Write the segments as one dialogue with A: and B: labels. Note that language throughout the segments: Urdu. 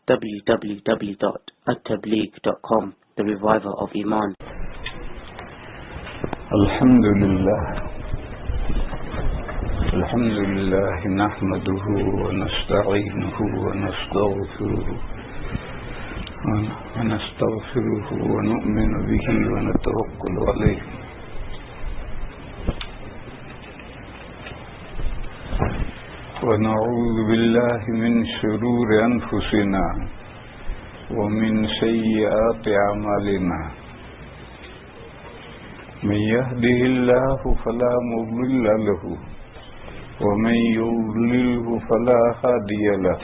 A: www.attableek.com, the reviver of Iman.
B: Alhamdulillah nahmaduhu wa nasta'inuhu wa nastaghfiruhu wa nu'minu bihi wa natawakkalu alayhi wa na'udhu billahi min shururi anfusina wa min sayyiati a'malina. من يهده الله فلا مضل له ومن يضلله فلا هادي له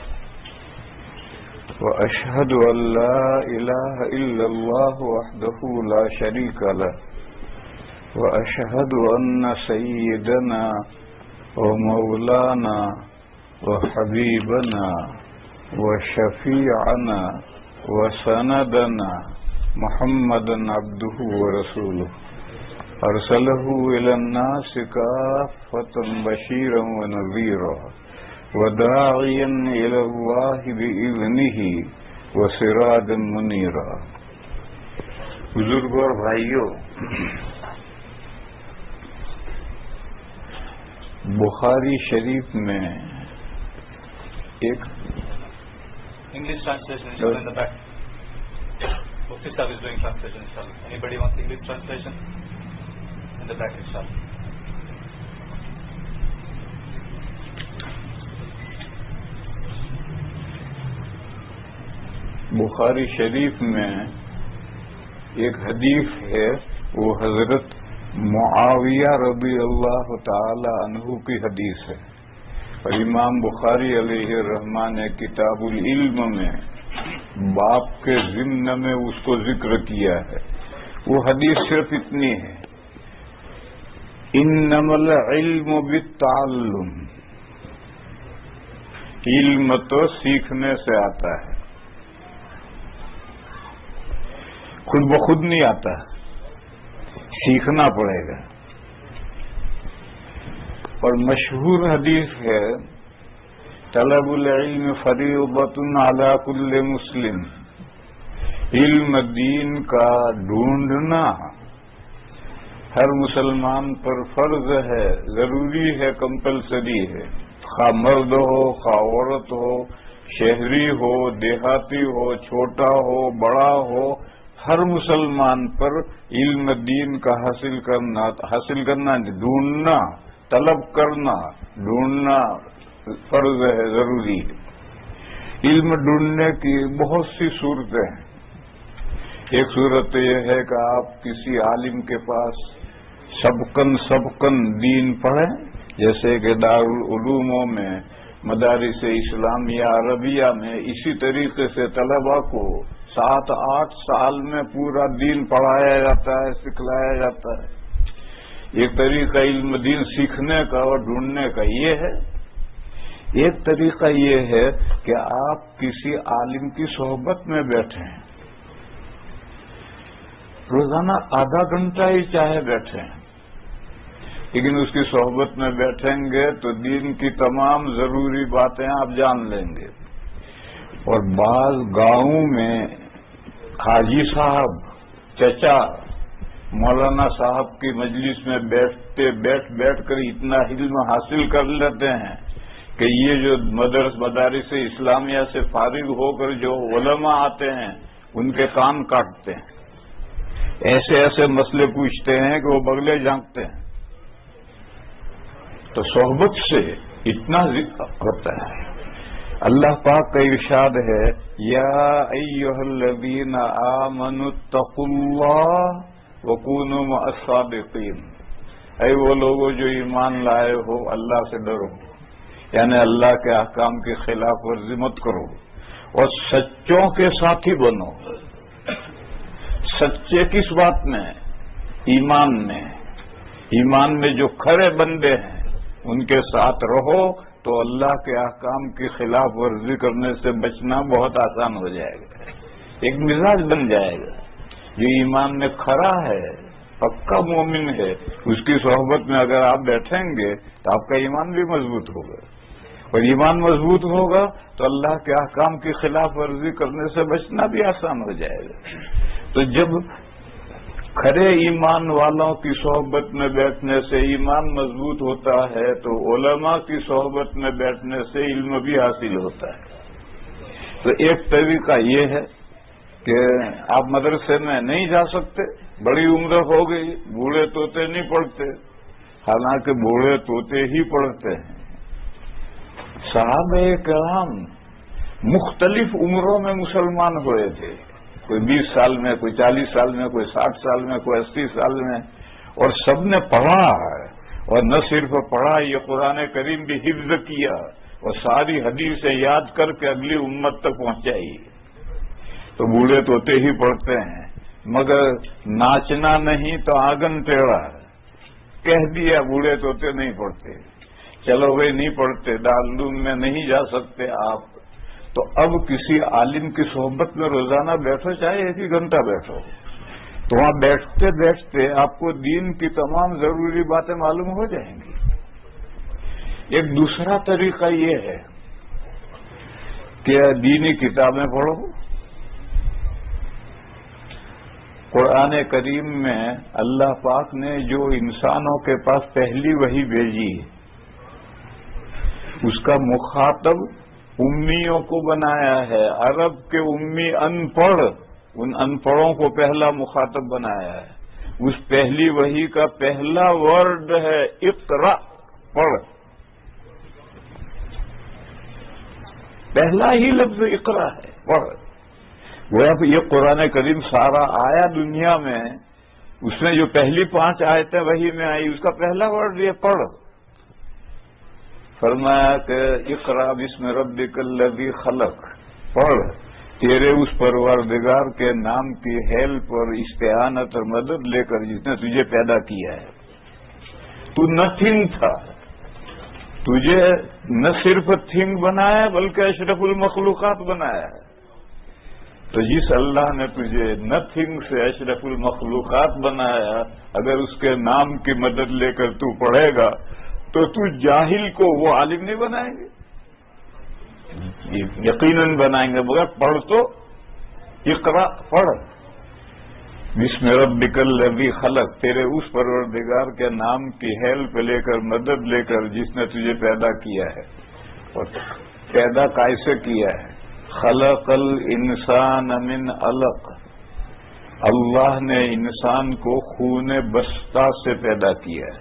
B: وأشهد أن لا إله إلا الله وحده لا شريك له وأشهد أن سيدنا ومولانا وحبيبنا وشفيعنا وسندنا محمدا عبده ورسوله أرسله إلى الناس كافة بشيرا ونذيرا وداعيا إلى الله بإذنه وسراجا منيرا. بزرگوں اور بھائیوں، بخاری شریف میں ایک
C: English translation is in the back. Mufti Sahib is doing translation. Anybody wants English translation? In the back itself.
B: بخاری شریف میں ایک حدیث ہے، وہ حضرت معاویہ رضی اللہ تعالی عنہ کی حدیث ہے، اور امام بخاری علیہ الرحمہ نے کتاب العلم میں باب کے ضمن میں اس کو ذکر کیا ہے. وہ حدیث صرف اتنی ہے: انما العلم بالتعلم، علم تو سیکھنے سے آتا ہے، خود بخود نہیں آتا، سیکھنا پڑے گا. اور مشہور حدیث ہے: طلب العلم فریضۃ علی کل مسلم، علم دین کا ڈھونڈنا ہر مسلمان پر فرض ہے، ضروری ہے، کمپلسری ہے. خواہ مرد ہو، خواہ عورت ہو، شہری ہو، دیہاتی ہو، چھوٹا ہو، بڑا ہو، ہر مسلمان پر علم دین کا حاصل کرنا، ڈھونڈنا، طلب کرنا، ڈھونڈنا فرض ہے، ضروری ہے. علم ڈھونڈنے کی بہت سی صورتیں ہیں. ایک صورت یہ ہے کہ آپ کسی عالم کے پاس سبقن دین پڑھیں، جیسے کہ دارالعلوموں میں، مدارس اسلامیہ عربیہ میں اسی طریقے سے طلباء کو 7-8 سال میں پورا دین پڑھایا جاتا ہے، سکھلایا جاتا ہے. ایک طریقہ علم دین سیکھنے کا اور ڈھونڈنے کا یہ ہے. ایک طریقہ یہ ہے کہ آپ کسی عالم کی صحبت میں بیٹھیں، روزانہ آدھا گھنٹہ ہی چاہے بیٹھیں، لیکن اس کی صحبت میں بیٹھیں گے تو دین کی تمام ضروری باتیں آپ جان لیں گے. اور بعض گاؤں میں حاجی صاحب، چچا، مولانا صاحب کی مجلس میں بیٹھ کر اتنا علم حاصل کر لیتے ہیں کہ یہ جو مدارس اسلامیہ سے فارغ ہو کر جو علماء آتے ہیں ان کے کان کاٹتے ہیں، ایسے مسئلے پوچھتے ہیں کہ وہ بغلے جھانکتے ہیں. تو صحبت سے اتنا ذکر ہوتا ہے. اللہ پاک کا ارشاد ہے: یا ایھا الذین آمنوا اتقوا اللہ وکونوا مع الصادقین، اے وہ لوگوں جو ایمان لائے ہو، اللہ سے ڈرو، یعنی اللہ کے احکام کی خلاف ورزی مت کرو اور سچوں کے ساتھی بنو. سچے کس بات میں؟ ایمان میں جو کھڑے بندے ہیں ان کے ساتھ رہو تو اللہ کے احکام کی خلاف ورزی کرنے سے بچنا بہت آسان ہو جائے گا. ایک مزاج بن جائے گا. جو ایمان میں کھڑا ہے، پکا مومن ہے، اس کی صحبت میں اگر آپ بیٹھیں گے تو آپ کا ایمان بھی مضبوط ہوگا اور ایمان مضبوط ہوگا تو اللہ کے احکام کی خلاف ورزی کرنے سے بچنا بھی آسان ہو جائے گا. تو جب کھڑے ایمان والوں کی صحبت میں بیٹھنے سے ایمان مضبوط ہوتا ہے تو علماء کی صحبت میں بیٹھنے سے علم بھی حاصل ہوتا ہے. تو ایک طریقہ یہ ہے کہ آپ مدرسے میں نہیں جا سکتے، بڑی عمر ہو گئی، بوڑھے طوطے نہیں پڑھتے، حالانکہ بوڑھے طوطے ہی پڑھتے ہیں. صحابہ کرام مختلف عمروں میں مسلمان ہوئے تھے، کوئی 20 سال میں، کوئی 40 سال میں، کوئی 60 سال میں، کوئی 80 سال میں، اور سب نے پڑھا ہے. اور نہ صرف پڑھا، یہ قرآن کریم بھی حفظ کیا اور ساری حدیثیں یاد کر کے اگلی امت تک پہنچائی. تو بوڑھے طوطے ہی پڑھتے ہیں، مگر ناچنا نہیں تو آنگن ٹیڑھا کہہ دیا، بوڑھے طوطے نہیں پڑھتے. چلو بھائی نہیں پڑھتے، دارالعلوم میں نہیں جا سکتے آپ، تو اب کسی عالم کی صحبت میں روزانہ بیٹھو، چاہے 1 گھنٹہ بیٹھو، تو وہاں بیٹھتے بیٹھتے آپ کو دین کی تمام ضروری باتیں معلوم ہو جائیں گی. ایک دوسرا طریقہ یہ ہے کہ دینی کتابیں پڑھو. قرآن کریم میں اللہ پاک نے جو انسانوں کے پاس پہلی وحی بھیجی، اس کا مخاطب امیوں کو بنایا ہے. عرب کے امی ان پڑھ، ان ان پڑھوں کو پہلا مخاطب بنایا ہے. اس پہلی وحی کا پہلا ورڈ ہے اقرا، پڑھ. پہلا ہی لفظ اقرا ہے، پڑھ. وہ یہ قرآن کریم سارا آیا دنیا میں، اس میں جو پہلی 5 آیتیں وحی میں آئی، اس کا پہلا ورڈ یہ پڑھ. فرمایا کہ اقرا بسم ربک الذی خلق، پڑھ تیرے اس پروردگار کے نام کی ہیلپ اور استعانت اور مدد لے کر جس نے تجھے پیدا کیا ہے. تو نتھنگ تھا، تجھے نہ صرف تھنگ بنایا بلکہ اشرف المخلوقات بنایا ہے. تو جس اللہ نے تجھے نتھنگ سے اشرف المخلوقات بنایا، اگر اس کے نام کی مدد لے کر تو پڑھے گا تو جاہل کو وہ عالم نہیں بنائیں گے، یقیناً بنائیں گے. مگر پڑھ تو اقرا، پڑھ. بسم ربک الذی خلق، تیرے اس پروردگار کے نام کی ہیلپ لے کر، مدد لے کر، جس نے تجھے پیدا کیا ہے. اور پیدا کیسے کیا ہے؟ خلق الانسان من علق، اللہ نے انسان کو خون بستہ سے پیدا کیا ہے.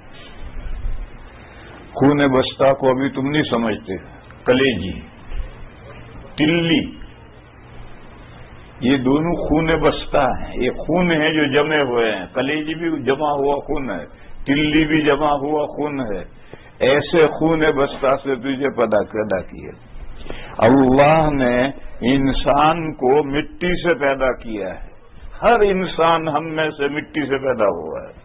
B: خون بستہ کو ابھی تم نہیں سمجھتے، کلیجی، تلی، یہ دونوں خون بستہ ہیں. یہ خون ہے جو جمے ہوئے ہیں، کلیجی بھی جمع ہوا خون ہے، تلی بھی جمع ہوا خون ہے. ایسے خون بستہ سے تجھے پیدا کیا. اللہ نے انسان کو مٹی سے پیدا کیا ہے. ہر انسان ہم میں سے مٹی سے پیدا ہوا ہے.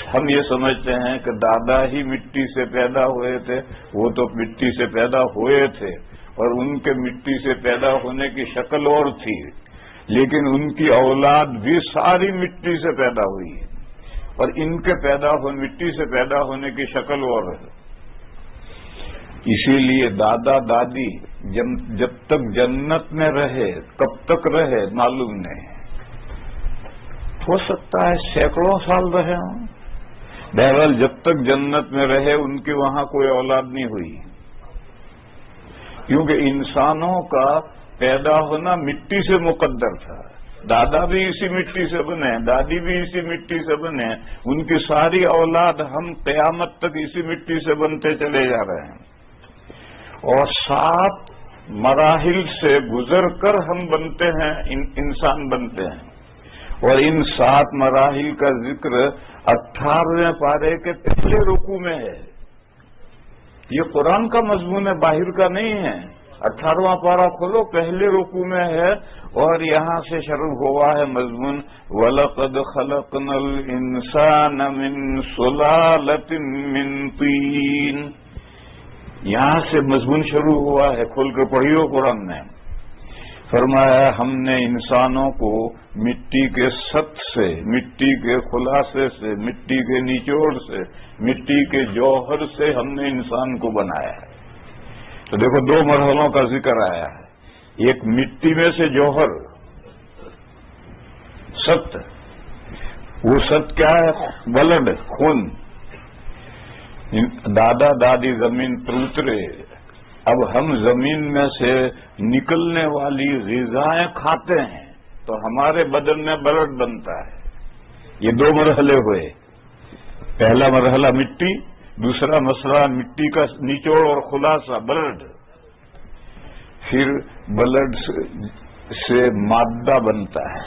B: ہم یہ سمجھتے ہیں کہ دادا ہی مٹی سے پیدا ہوئے تھے، وہ تو مٹی سے پیدا ہوئے تھے اور ان کے مٹی سے پیدا ہونے کی شکل اور تھی، لیکن ان کی اولاد بھی ساری مٹی سے پیدا ہوئی اور ان کے مٹی سے پیدا ہونے کی شکل اور ہے. اسی لیے دادا دادی جب تک جنت میں رہے، کب تک رہے معلوم نہیں، ہو سکتا ہے سینکڑوں سال رہے ہوں. بہرحال جب تک جنت میں رہے ان کی وہاں کوئی اولاد نہیں ہوئی، کیونکہ انسانوں کا پیدا ہونا مٹی سے مقدر تھا. دادا بھی اسی مٹی سے بنے، دادی بھی اسی مٹی سے بنے، ان کی ساری اولاد ہم قیامت تک اسی مٹی سے بنتے چلے جا رہے ہیں. اور 7 مراحل سے گزر کر ہم بنتے ہیں، انسان بنتے ہیں. اور ان 7 مراحل کا ذکر 18ویں پارے کے پہلے رکوع میں ہے. یہ قرآن کا مضمون ہے، باہر کا نہیں ہے. 18واں پارہ کھولو، پہلے رکوع میں ہے اور یہاں سے شروع ہوا ہے مضمون وَلَقَدْ خَلَقْنَا الْإِنسَانَ مِنْ سُلَالَةٍ مِّن طِينٍ. یہاں سے مضمون شروع ہوا ہے، کھول کے پڑھیو قرآن میں. فرمایا ہم نے انسانوں کو مٹی کے ست سے، مٹی کے خلاصے سے، مٹی کے نچوڑ سے، مٹی کے جوہر سے ہم نے انسان کو بنایا ہے. تو دیکھو 2 مرحلوں کا ذکر آیا ہے، ایک مٹی میں سے جوہر ست، وہ ست کیا ہے؟ بلڈ، خون، دادا دادی زمین پر اترے، اب ہم زمین میں سے نکلنے والی غذائیں کھاتے ہیں تو ہمارے بدن میں بلڈ بنتا ہے۔ یہ 2 مرحلے ہوئے، پہلا مرحلہ مٹی، دوسرا مسئلہ مٹی کا نچوڑ اور خلاصہ بلڈ، پھر بلڈ سے مادہ بنتا ہے۔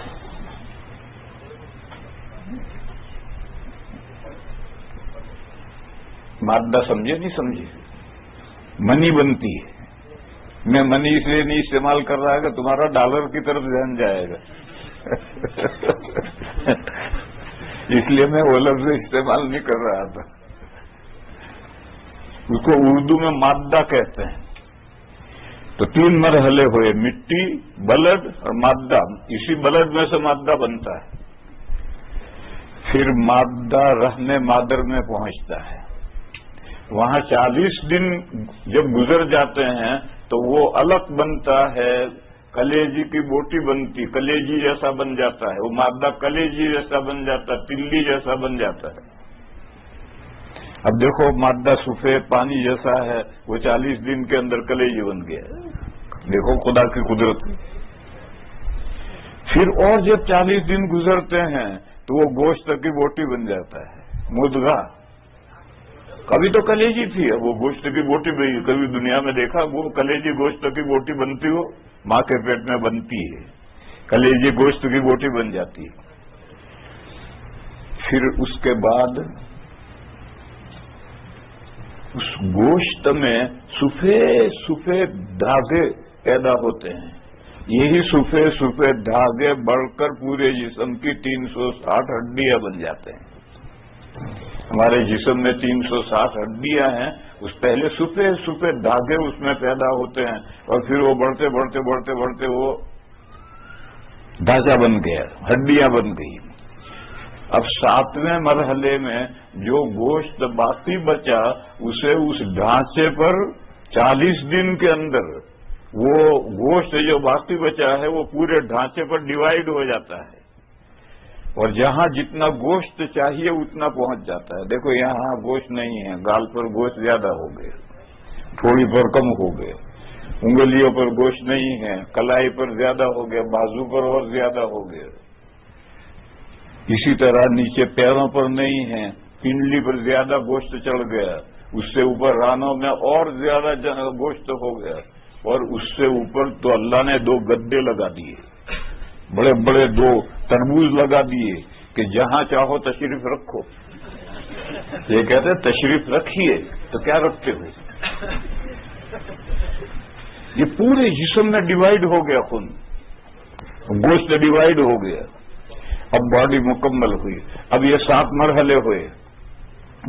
B: مادہ سمجھے نہیں سمجھے؟ منی بنتی ہے۔ میں منی اس لیے نہیں استعمال کر رہا کہ تمہارا ڈالر کی طرف ذہن جائے گا اس لیے میں وہ لفظ استعمال نہیں کر رہا تھا۔ اس کو اردو میں مادہ کہتے ہیں۔ تو 3 مرحلے ہوئے، مٹی، بلد اور مادہ، اسی بلد میں سے مادہ بنتا ہے، پھر مادہ رحم مادر میں پہنچتا ہے، وہاں 40 دن جب گزر جاتے ہیں تو وہ الگ بنتا ہے، کلیجی کی بوٹی بنتی، کلیجی جیسا بن جاتا ہے، وہ مادہ کلیجی جیسا بن جاتا ہے، تلی جیسا بن جاتا ہے۔ اب دیکھو مادہ سفید پانی جیسا ہے، وہ 40 دن کے اندر کلیجی بن گیا، دیکھو خدا کی قدرت۔ پھر اور جب 40 دن گزرتے ہیں تو وہ گوشت کی بوٹی بن جاتا ہے، مدغہ۔ کبھی تو کلیجی تھی، وہ گوشت کی بوٹی بنی، کبھی دنیا میں دیکھا وہ کلیجی گوشت کی بوٹی بنتی ہو؟ ماں کے پیٹ میں بنتی ہے، کلیجی گوشت کی بوٹی بن جاتی ہے۔ پھر اس کے بعد اس گوشت میں سفید سفید دھاگے پیدا ہوتے ہیں، یہی سفید سفید دھاگے بڑھ کر پورے جسم کی 360 ہڈیاں بن جاتے ہیں۔ ہمارے جسم میں 360 ہڈیاں ہیں، اس پہلے سفید سفید دھاگے اس میں پیدا ہوتے ہیں، اور پھر وہ بڑھتے بڑھتے بڑھتے بڑھتے وہ ڈھانچہ بن گیا، ہڈیاں بن گئی۔ اب 7ویں مرحلے میں جو گوشت باقی بچا اسے اس ڈھانچے پر 40 دن کے اندر وہ گوشت جو باقی بچا ہے وہ پورے ڈھانچے پر ڈیوائیڈ ہو جاتا ہے، اور جہاں جتنا گوشت چاہیے اتنا پہنچ جاتا ہے۔ دیکھو یہاں گوشت نہیں ہے، گال پر گوشت زیادہ ہو گئے، تھوڑی پر کم ہو گئے، انگلیوں پر گوشت نہیں ہے، کلائی پر زیادہ ہو گیا، بازو پر اور زیادہ ہو گیا، اسی طرح نیچے پیروں پر نہیں ہے، پنڈلی پر زیادہ گوشت چڑھ گیا، اس سے اوپر رانوں میں اور زیادہ گوشت ہو گیا، اور اس سے اوپر تو اللہ نے 2 گدے لگا دیے، بڑے بڑے 2 تربوز لگا دیے کہ جہاں چاہو تشریف رکھو۔ یہ کہتے ہیں تشریف رکھیے، تو کیا رکھتے ہو؟ یہ پورے جسم میں ڈیوائیڈ ہو گیا، خون گوشت ڈیوائیڈ ہو گیا، اب باڈی مکمل ہوئی۔ اب یہ 7 مرحلے ہوئے،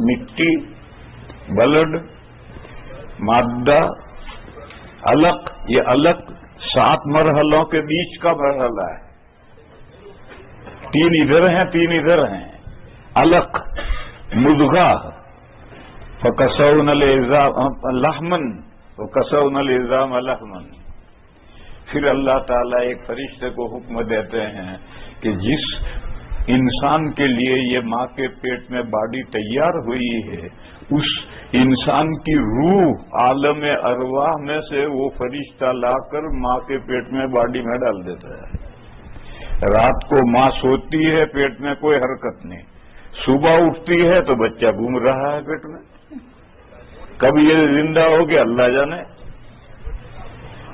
B: مٹی، بلڈ، مادہ، علق۔ یہ علق 7 مرحلوں کے بیچ کا مرحلہ ہے، 3 ادھر ہیں 3 ادھر ہیں۔ علق، مضغہ، فکسونا العظام لحمن وکسونا العظام لحمن۔ پھر اللہ تعالیٰ ایک فرشتے کو حکم دیتے ہیں کہ جس انسان کے لیے یہ ماں کے پیٹ میں باڈی تیار ہوئی ہے، اس انسان کی روح عالم ارواح میں سے وہ فرشتہ لا کر ماں کے پیٹ میں باڈی میں ڈال دیتا ہے۔ رات کو ماں سوتی ہے، پیٹ میں کوئی حرکت نہیں، صبح اٹھتی ہے تو بچہ گھوم رہا ہے پیٹ میں، کب یہ زندہ ہو گیا اللہ جانے۔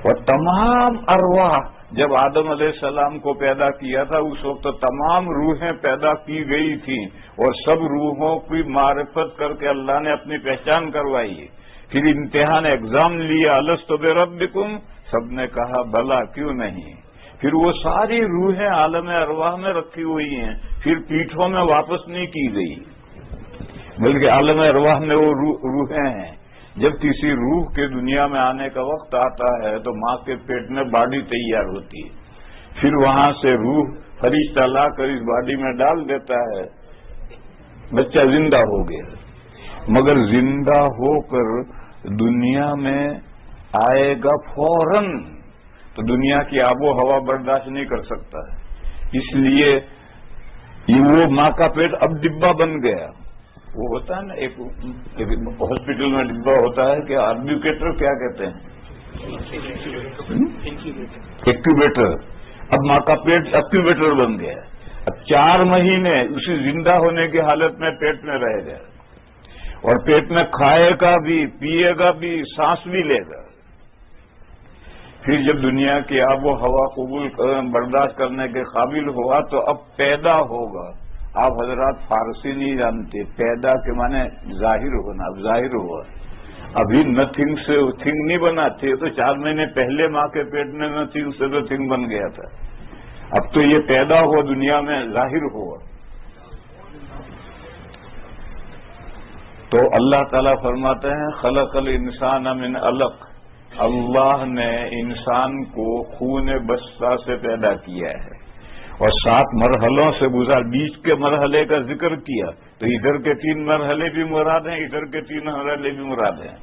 B: اور تمام ارواح جب آدم علیہ السلام کو پیدا کیا تھا اس وقت تمام روحیں پیدا کی گئی تھیں، اور سب روحوں کی معرفت کر کے اللہ نے اپنی پہچان کروائی۔ پھر امتحان ایگزام لیا، الست بربکم، سب نے کہا بلا کیوں نہیں۔ پھر وہ ساری روحیں عالم ارواح میں رکھی ہوئی ہیں، پھر پیٹھوں میں واپس نہیں کی گئی، بلکہ عالم ارواح میں وہ روحیں ہیں۔ جب کسی روح کے دنیا میں آنے کا وقت آتا ہے تو ماں کے پیٹ میں باڈی تیار ہوتی ہے، پھر وہاں سے روح فرشتہ لا کر اس باڈی میں ڈال دیتا ہے، بچہ زندہ ہو گیا۔ مگر زندہ ہو کر دنیا میں آئے گا فوراً تو دنیا کی آب و ہوا برداشت نہیں کر سکتا ہے. اس لیے وہ ماں کا پیٹ اب ڈبہ بن گیا. وہ ہوتا ہے نا ایک ہاسپٹل میں ڈبہ ہوتا ہے کہ آربیوکیٹر کیا کہتے ہیں, ایکٹیویٹر. اب ماں کا پیٹ ایکٹیویٹر بن گیا. اب 4 مہینے اسی زندہ ہونے کی حالت میں پیٹ میں رہے گا, اور پیٹ میں کھائے گا بھی, پیے گا بھی, سانس بھی لے گا. پھر جب دنیا کی آب و ہوا قبول برداشت کرنے کے قابل ہوا تو اب پیدا ہوگا. آپ حضرات فارسی نہیں جانتے, پیدا کے معنی ظاہر ہونا. اب ظاہر ہوا. ابھی نتھنگ سے تھنگ نہیں بنا تھے تو 4 مہینے پہلے ماں کے پیٹ میں نتھنگ سے تو تھنگ بن گیا تھا. اب تو یہ پیدا ہوا, دنیا میں ظاہر ہوا. تو اللہ تعالیٰ فرماتے ہیں خلق الانسان من علق, اللہ نے انسان کو خون بستہ سے پیدا کیا ہے اور 7 مرحلوں سے گزار. بیچ کے مرحلے کا ذکر کیا تو ادھر کے 3 مرحلے بھی مراد ہیں, ادھر کے 3 مرحلے بھی مراد ہیں.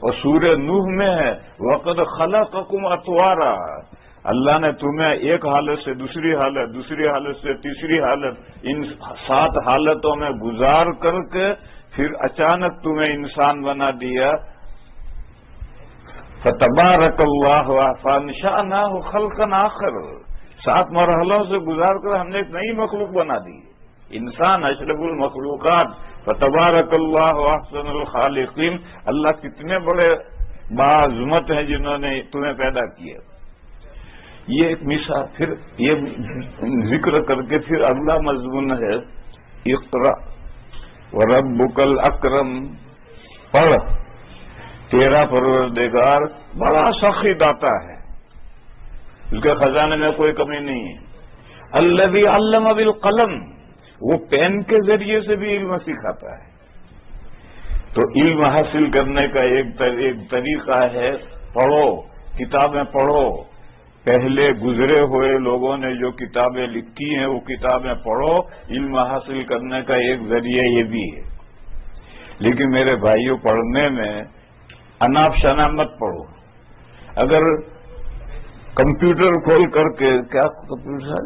B: اور سورہ نوح میں ہے وَقَدْ خَلَقَكُمْ أَطْوَارًا, اللہ نے تمہیں ایک حالت سے دوسری حالت, دوسری حالت سے تیسری حالت, ان 7 حالتوں میں گزار کر کے پھر اچانک تمہیں انسان بنا دیا. فَتَبَارَكَ اللَّهُ فَأَنشَأْنَاهُ خَلْقًا آخَرَ, 7 مرحلوں سے گزار کر ہم نے ایک نئی مخلوق بنا دی. انسان اشرف المخلوقات. فَتَبَارَكَ اللَّهُ أَحْسَنُ الْخَالِقِينَ, اللہ کتنے بڑے باعظمت ہیں جنہوں نے تمہیں پیدا کیا. یہ ایک مثال. پھر یہ ذکر کر کے پھر اگلا مضمون ہے اقرأ وَرَبُّكَ الْأَكْرَمُ, پڑھ, تیرا پروردگار بڑا سخی داتا ہے, اس کے خزانے میں کوئی کمی نہیں ہے. الذی علم بالقلم, وہ پین کے ذریعے سے بھی علم سکھاتا ہے. تو علم حاصل کرنے کا ایک طریقہ ہے پڑھو, کتابیں پڑھو. پہلے گزرے ہوئے لوگوں نے جو کتابیں لکھی ہیں وہ کتابیں پڑھو. علم حاصل کرنے کا ایک ذریعہ یہ بھی ہے. لیکن میرے بھائیوں, پڑھنے میں اناپ شناپ مت پڑھو. اگر کمپیوٹر کھول کر کے, کیا کمپیوٹر,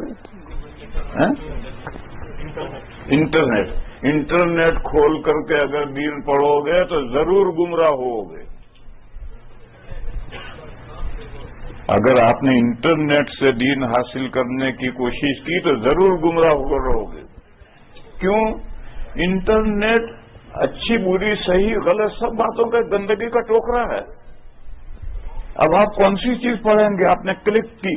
B: انٹرنیٹ کھول کر کے اگر دین پڑھو گے تو ضرور گمراہ ہوگے. اگر آپ نے انٹرنیٹ سے دین حاصل کرنے کی کوشش کی تو ضرور گمراہ ہو رہو گے. کیوں؟ انٹرنیٹ اچھی بری صحیح غلط سب باتوں کا گندگی کا ٹوکرا ہے. اب آپ کون سی چیز پڑھیں گے؟ آپ نے کلک کی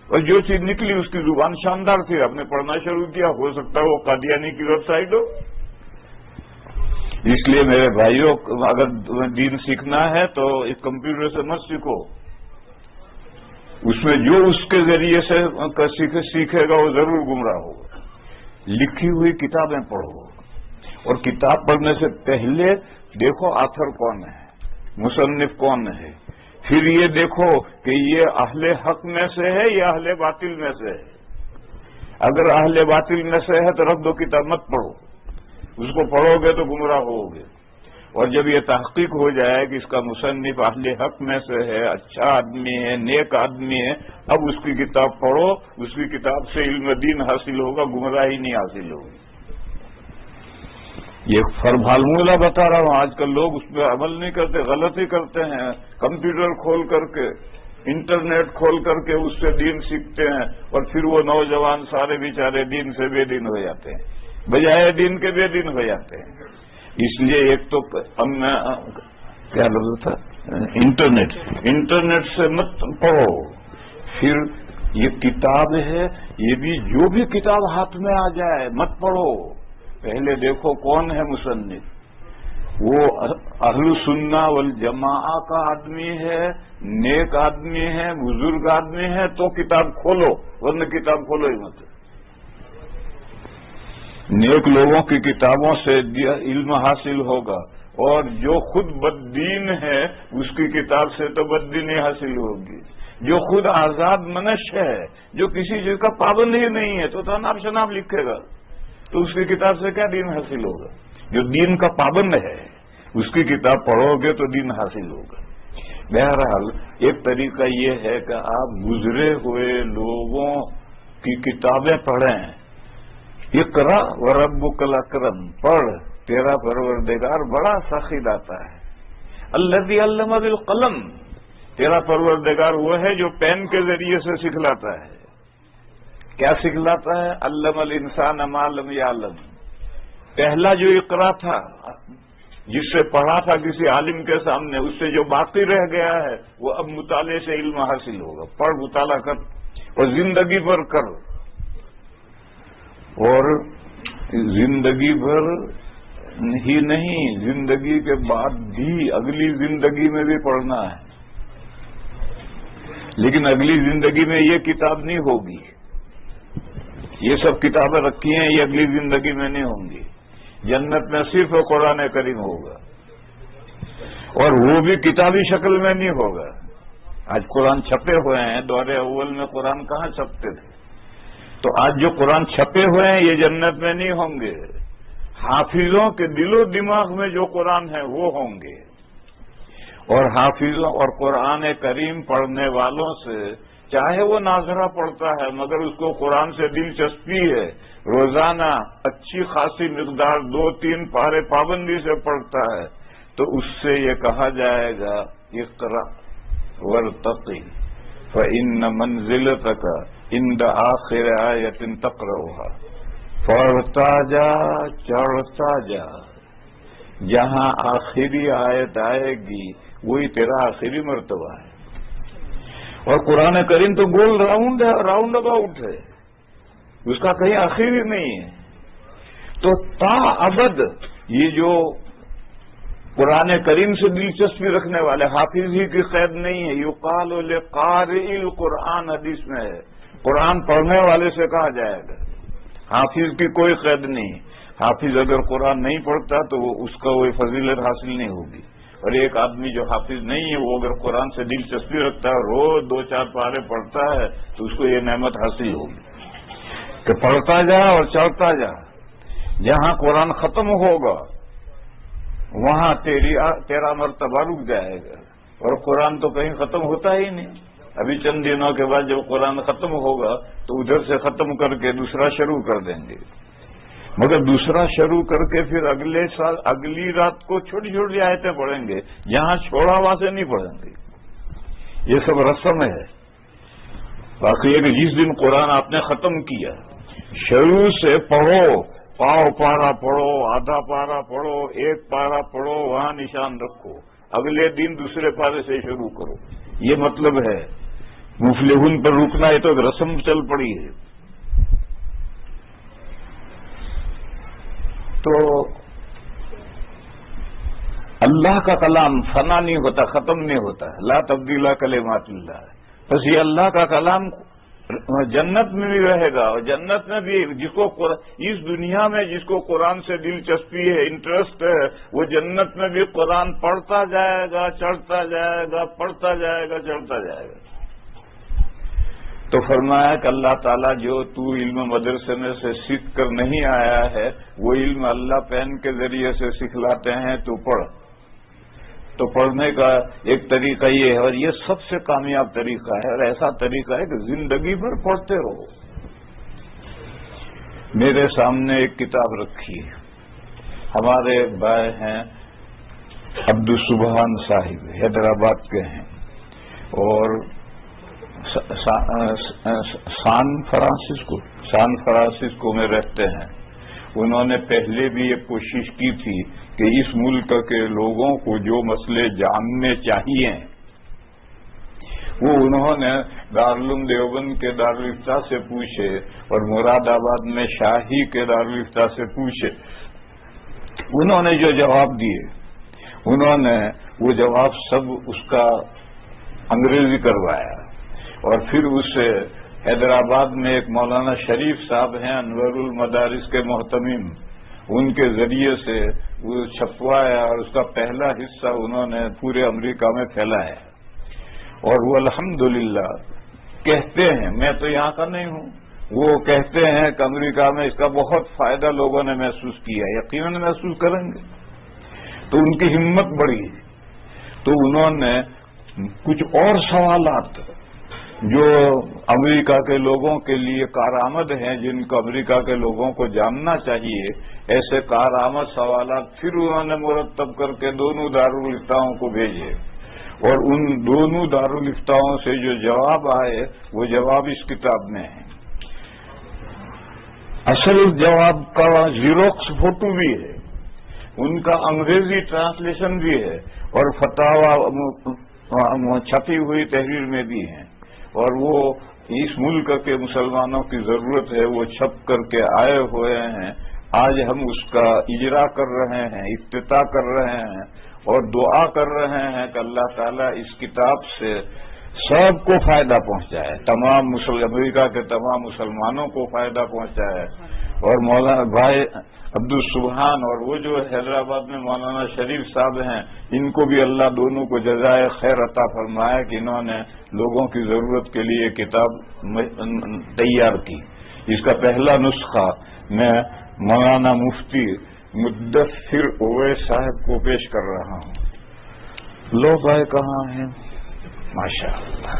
B: اور جو چیز نکلی اس کی زبان شاندار تھی, آپ نے پڑھنا شروع کیا. ہو سکتا ہے وہ قادیانی کی ویب سائٹ ہو. اس لیے میرے بھائیوں, اگر دین سیکھنا ہے تو اس کمپیوٹر سے مت سیکھو. اس میں جو اس کے ذریعے سے سیکھے گا وہ ضرور گمراہ ہوگا. لکھی ہوئی کتابیں پڑھو, اور کتاب پڑھنے سے پہلے دیکھو آتھر کون ہے, مصنف کون ہے. پھر یہ دیکھو کہ یہ اہل حق میں سے ہے یا اہل باطل میں سے ہے. اگر اہل باطل میں سے ہے تو رکھ دو کتاب, مت پڑھو. اس کو پڑھو گے تو گمراہ ہوگے. اور جب یہ تحقیق ہو جائے کہ اس کا مصنف اہل حق میں سے ہے, اچھا آدمی ہے, نیک آدمی ہے, اب اس کی کتاب پڑھو. اس کی کتاب سے علم دین حاصل ہوگا, گمراہی نہیں حاصل ہوگی. یہ فرمولہ بتا رہا ہوں. آج کل لوگ اس پہ عمل نہیں کرتے, غلطی کرتے ہیں. کمپیوٹر کھول کر کے, انٹرنیٹ کھول کر کے اس سے دین سیکھتے ہیں, اور پھر وہ نوجوان سارے بیچارے دین سے بے دین ہو جاتے ہیں, بجائے دین کے بے دین ہو جاتے ہیں. اس لیے ایک تو کیا لفظ تھا, انٹرنیٹ سے مت پڑھو. پھر یہ کتاب ہے, یہ بھی جو بھی کتاب ہاتھ میں آ جائے مت پڑھو. پہلے دیکھو کون ہے مصنف. وہ اہل سنہ والجماعہ کا آدمی ہے, نیک آدمی ہے, بزرگ آدمی ہے, تو کتاب کھولو, ورنہ کتاب کھولو ہی مت. نیک لوگوں کی کتابوں سے علم حاصل ہوگا, اور جو خود بددین ہے اس کی کتاب سے تو بددینی حاصل ہوگی. جو خود آزاد منش ہے, جو کسی چیز کا پابند ہی نہیں ہے, تو نام شناب لکھے گا, تو اس کی کتاب سے کیا دین حاصل ہوگا؟ جو دین کا پابند ہے اس کی کتاب پڑھو گے تو دین حاصل ہوگا. بہرحال ایک طریقہ یہ ہے کہ آپ گزرے ہوئے لوگوں کی کتابیں پڑھیں. اقرا وربک الاکرم، پڑھ، تیرا پروردگار بڑا سخی داتا ہے. الذی علم بالقلم، تیرا پروردگار وہ ہے جو پین کے ذریعے سے سکھلاتا ہے. کیا سکھلاتا ہے؟ علم الانسان ما لم یعلم. پہلا جو اقرا تھا، جس سے پڑھا تھا کسی عالم کے سامنے، اس سے جو باقی رہ گیا ہے وہ اب مطالعے سے علم حاصل ہوگا. پڑھ، مطالعہ کر اور زندگی بھر کر، اور زندگی بھر ہی نہیں، زندگی کے بعد بھی اگلی زندگی میں بھی پڑھنا ہے. لیکن اگلی زندگی میں یہ کتاب نہیں ہوگی. یہ سب کتابیں رکھی ہیں، یہ اگلی زندگی میں نہیں ہوں گی. جنت میں صرف قرآن کریم ہوگا، اور وہ بھی کتابی شکل میں نہیں ہوگا. آج قرآن چھپے ہوئے ہیں، دور اول میں قرآن کہاں چھپتے تھے؟ تو آج جو قرآن چھپے ہوئے ہیں یہ جنت میں نہیں ہوں گے. حافظوں کے دل و دماغ میں جو قرآن ہے وہ ہوں گے. اور حافظوں اور قرآن کریم پڑھنے والوں سے، چاہے وہ ناظرہ پڑھتا ہے مگر اس کو قرآن سے دلچسپی ہے، روزانہ اچھی خاصی مقدار 2-3 پارے پابندی سے پڑھتا ہے، تو اس سے یہ کہا جائے گا اقرأ وارتقی فإن منزلتک عند آخر آیۃ تقرأها. پڑھتا جا، چڑھتا جا، جہاں آخری آیت آئے گی وہی تیرا آخری مرتبہ ہے. اور قرآن کریم تو گول راؤنڈ ہے، راؤنڈ اباؤٹ ہے، اس کا کہیں آخر ہی نہیں ہے. تو تا ابد یہ جو قرآن کریم سے دلچسپی رکھنے والے، حافظ ہی کی قید نہیں ہے. یقال لقارئ القرآن، حدیث میں ہے، قرآن پڑھنے والے سے کہا جائے گا. حافظ کی کوئی قید نہیں. حافظ اگر قرآن نہیں پڑھتا تو اس کا کوئی فضیلت حاصل نہیں ہوگی. اور ایک آدمی جو حافظ نہیں ہے وہ اگر قرآن سے دلچسپی رکھتا ہے، روز 2-4 پارے پڑھتا ہے، تو اس کو یہ نعمت حاصل ہوگی کہ پڑھتا جا اور چڑھتا جا. جہاں قرآن ختم ہوگا وہاں تیرا مرتبہ رک جائے گا. اور قرآن تو کہیں ختم ہوتا ہی نہیں. ابھی چند دنوں کے بعد جب قرآن ختم ہوگا تو ادھر سے ختم کر کے دوسرا شروع کر دیں گے. مگر دوسرا شروع کر کے پھر اگلے سال اگلی رات کو چھوٹی چھوٹی آیتیں پڑھیں گے، جہاں چھوڑا وہاں سے نہیں پڑھیں گے. یہ سب رسم ہے. باقی ہے کہ جس دن قرآن آپ نے ختم کیا، شروع سے پڑھو، پاؤ پارا پڑھو، آدھا پارا پڑھو، 1 پارا پڑھو، وہاں نشان رکھو، اگلے دن دوسرے پارے سے شروع کرو. یہ مطلب ہے. مفلحون پر رکنا یہ تو ایک رسم چل پڑی ہے. تو اللہ کا کلام فنا نہیں ہوتا، ختم نہیں ہوتا. لا تبدیل کلمات اللہ. بس یہ اللہ کا کلام جنت میں بھی رہے گا، اور جنت میں بھی جس کو اس دنیا میں جس کو قرآن سے دلچسپی ہے، انٹرسٹ ہے، وہ جنت میں بھی قرآن پڑھتا جائے گا، چڑھتا جائے گا، پڑھتا جائے گا، چڑھتا جائے گا. تو فرمایا کہ اللہ تعالیٰ جو تو علم مدرسے میں سے سیکھ کر نہیں آیا ہے وہ علم اللہ پین کے ذریعے سے سکھلاتے ہیں، تو پڑھ. تو پڑھنے کا ایک طریقہ یہ ہے، اور یہ سب سے کامیاب طریقہ ہے، اور ایسا طریقہ ہے کہ زندگی بھر پڑھتے رہو. میرے سامنے ایک کتاب رکھی ہے، ہمارے بھائی ہیں عبدالسبحان صاحب، حیدرآباد کے ہیں، اور سان فرانسسکو میں رہتے ہیں. انہوں نے پہلے بھی یہ کوشش کی تھی کہ اس ملک کے لوگوں کو جو مسئلے جاننے چاہیے وہ انہوں نے دارالعلوم دیوبند کے دارالفتہ سے پوچھے، اور مراد آباد میں شاہی کے دارالفتہ سے پوچھے. انہوں نے جو جواب دیے، انہوں نے وہ جواب سب اس کا انگریزی کروایا، اور پھر اس سے حیدرآباد میں ایک مولانا شریف صاحب ہیں انور المدارس کے محتمم، ان کے ذریعے سے وہ چھپوایا، اور اس کا پہلا حصہ انہوں نے پورے امریکہ میں پھیلایا. اور وہ الحمدللہ کہتے ہیں، میں تو یہاں کا نہیں ہوں، وہ کہتے ہیں کہ امریکہ میں اس کا بہت فائدہ لوگوں نے محسوس کیا، یقیناً محسوس کریں گے. تو ان کی ہمت بڑھی، تو انہوں نے کچھ اور سوالات جو امریکہ کے لوگوں کے لیے کارآمد ہیں، جن کو امریکہ کے لوگوں کو جاننا چاہیے، ایسے کارآمد سوالات پھر انہوں نے مرتب کر کے دونوں دارالفتاؤں کو بھیجے، اور ان دونوں دارالفتاؤں سے جو جواب آئے وہ جواب اس کتاب میں ہے۔ اصل جواب کا زیروکس فوٹو بھی ہے، ان کا انگریزی ٹرانسلیشن بھی ہے، اور فتاوا چھپی ہوئی تحریر میں بھی ہیں، اور وہ اس ملک کے مسلمانوں کی ضرورت ہے، وہ چھپ کر کے آئے ہوئے ہیں۔ آج ہم اس کا اجرا کر رہے ہیں، افتتاح کر رہے ہیں، اور دعا کر رہے ہیں کہ اللہ تعالیٰ اس کتاب سے سب کو فائدہ پہنچائے، تمام امریکہ کے تمام مسلمانوں کو فائدہ پہنچائے، اور مولانا بھائی عبدالسبحان اور وہ جو حیدرآباد میں مولانا شریف صاحب ہیں، ان کو بھی اللہ دونوں کو جزائے خیر عطا فرمائے کہ انہوں نے لوگوں کی ضرورت کے لیے کتاب تیار کی۔ اس کا پہلا نسخہ میں مولانا مفتی مدثر اویس صاحب کو پیش کر رہا ہوں۔ لو بھائی کہاں ہیں؟ ماشاء اللہ۔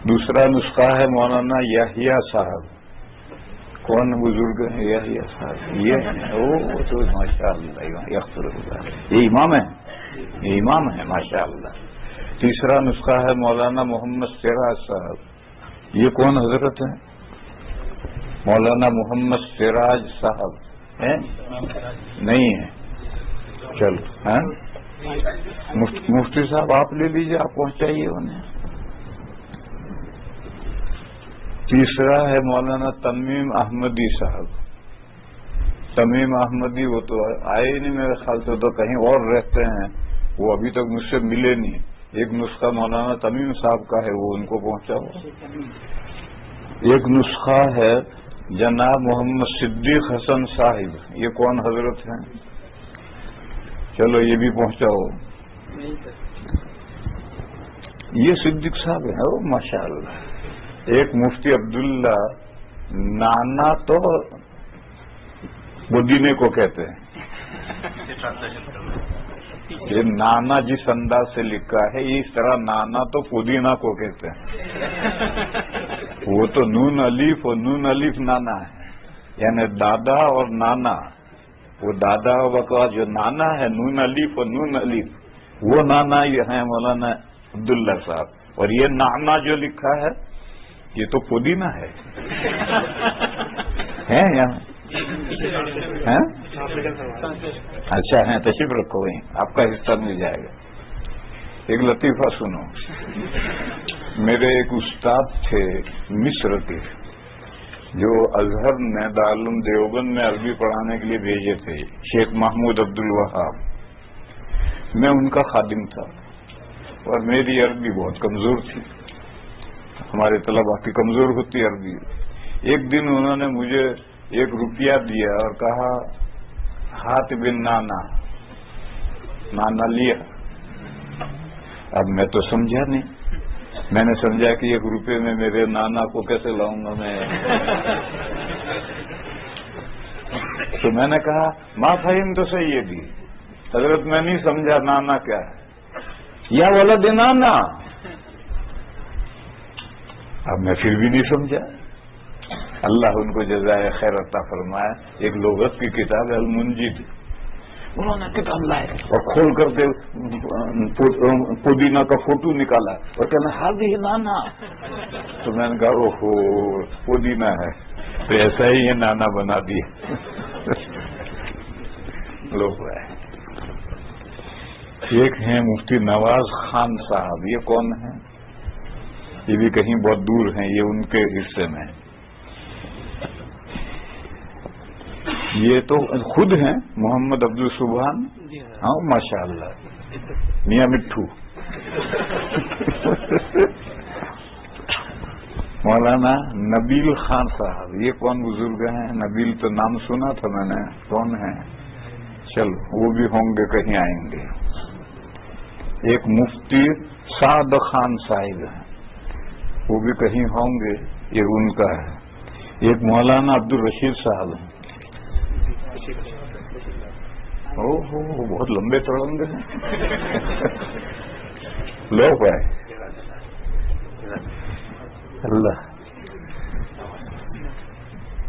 B: دوسرا نسخہ ہے مولانا یحییٰ صاحب۔ کون بزرگ ہیں یحییٰ صاحب؟ یہ ہیں، وہ تو ماشاء اللہ یغفر اللہ، یہ امام ہے، یہ امام ہے ماشاء اللہ۔ تیسرا نسخہ ہے مولانا محمد سراج صاحب۔ یہ کون حضرت ہیں؟ مولانا محمد سراج صاحب ہیں؟ نہیں ہیں؟ چلو مفتی صاحب آپ لے لیجیے، آپ پہنچائیے انہیں۔ تیسرا ہے مولانا تمیم احمدی صاحب۔ تمیم احمدی وہ تو آئے ہی نہیں میرے خیال سے، تو کہیں اور رہتے ہیں، وہ ابھی تک مجھ سے ملے نہیں۔ ایک نسخہ مولانا تمیم صاحب کا ہے، وہ ان کو پہنچاؤ۔ ایک نسخہ ہے جناب محمد صدیق حسن صاحب، یہ کون حضرت ہیں؟ چلو یہ بھی پہنچاؤ۔ یہ صدیق صاحب ہیں، وہ ماشاء اللہ۔ ایک مفتی عبداللہ نانا تو پودینے کو کہتے ہیں، یہ نانا جس انداز سے لکھا ہے اس طرح نانا تو پودینہ کو کہتے ہیں، وہ تو نون الف اور نون الف نانا ہے، یعنی دادا اور نانا۔ وہ دادا کا جو نانا ہے نون الف اور نون الف، وہ نانا یہ ہے مولانا عبداللہ صاحب، اور یہ نانا جو لکھا ہے یہ تو پودینہ ہے یہاں۔ اچھا ہے، تشریف رکھو وہیں، آپ کا حصہ مل جائے گا۔ ایک لطیفہ سنو، میرے ایک استاد تھے مصر کے، جو ازہر نے دارالعلوم دیوبند میں عربی پڑھانے کے لیے بھیجے تھے، شیخ محمود عبدالوہاب۔ میں ان کا خادم تھا، اور میری عربی بہت کمزور تھی، ہمارے طلباء کی کمزور ہوتی عربی۔ ایک دن انہوں نے مجھے 1 روپیہ دیا اور کہا ہاتھ بن نانا، نانا لیا۔ اب میں تو سمجھا نہیں، میں نے سمجھا کہ 1 روپے میں میرے نانا کو کیسے لاؤں گا میں، تو میں نے کہا ما فہم تو سیدی، حضرت میں نہیں سمجھا نانا کیا ہے، یا ولد نانا۔ اب میں پھر بھی نہیں سمجھا، اللہ ان کو جزائے خیر عطا فرمائے۔ ایک لغت کی کتاب ہے المنجد، انہوں نے کتاب لائے اور کھول کر کے پودینہ کا فوٹو نکالا اور کہنا ہاضی نانا، تو میں نے کہا اوہو پودینہ ہے، تو ایسا ہی یہ نانا بنا دیا لوگ۔ ایک ہیں مفتی نواز خان صاحب، یہ کون ہیں؟ یہ بھی کہیں بہت دور ہیں، یہ ان کے حصے میں۔ یہ تو خود ہیں محمد عبدالسبحان، ہاں ماشاء اللہ، میاں مٹھو۔ مولانا نبیل خان صاحب، یہ کون بزرگ ہیں؟ نبیل تو نام سنا تھا میں نے، کون ہیں؟ چلو وہ بھی ہوں گے، کہیں آئیں گے۔ ایک مفتی سعد خان صاحب ہیں، وہ بھی کہیں ہوں گے، یہ ان کا ہے۔ ایک مولانا عبدالرشید صاحب ہیں، بہت لمبے تڑنگے ہیں لو پائے اللہ.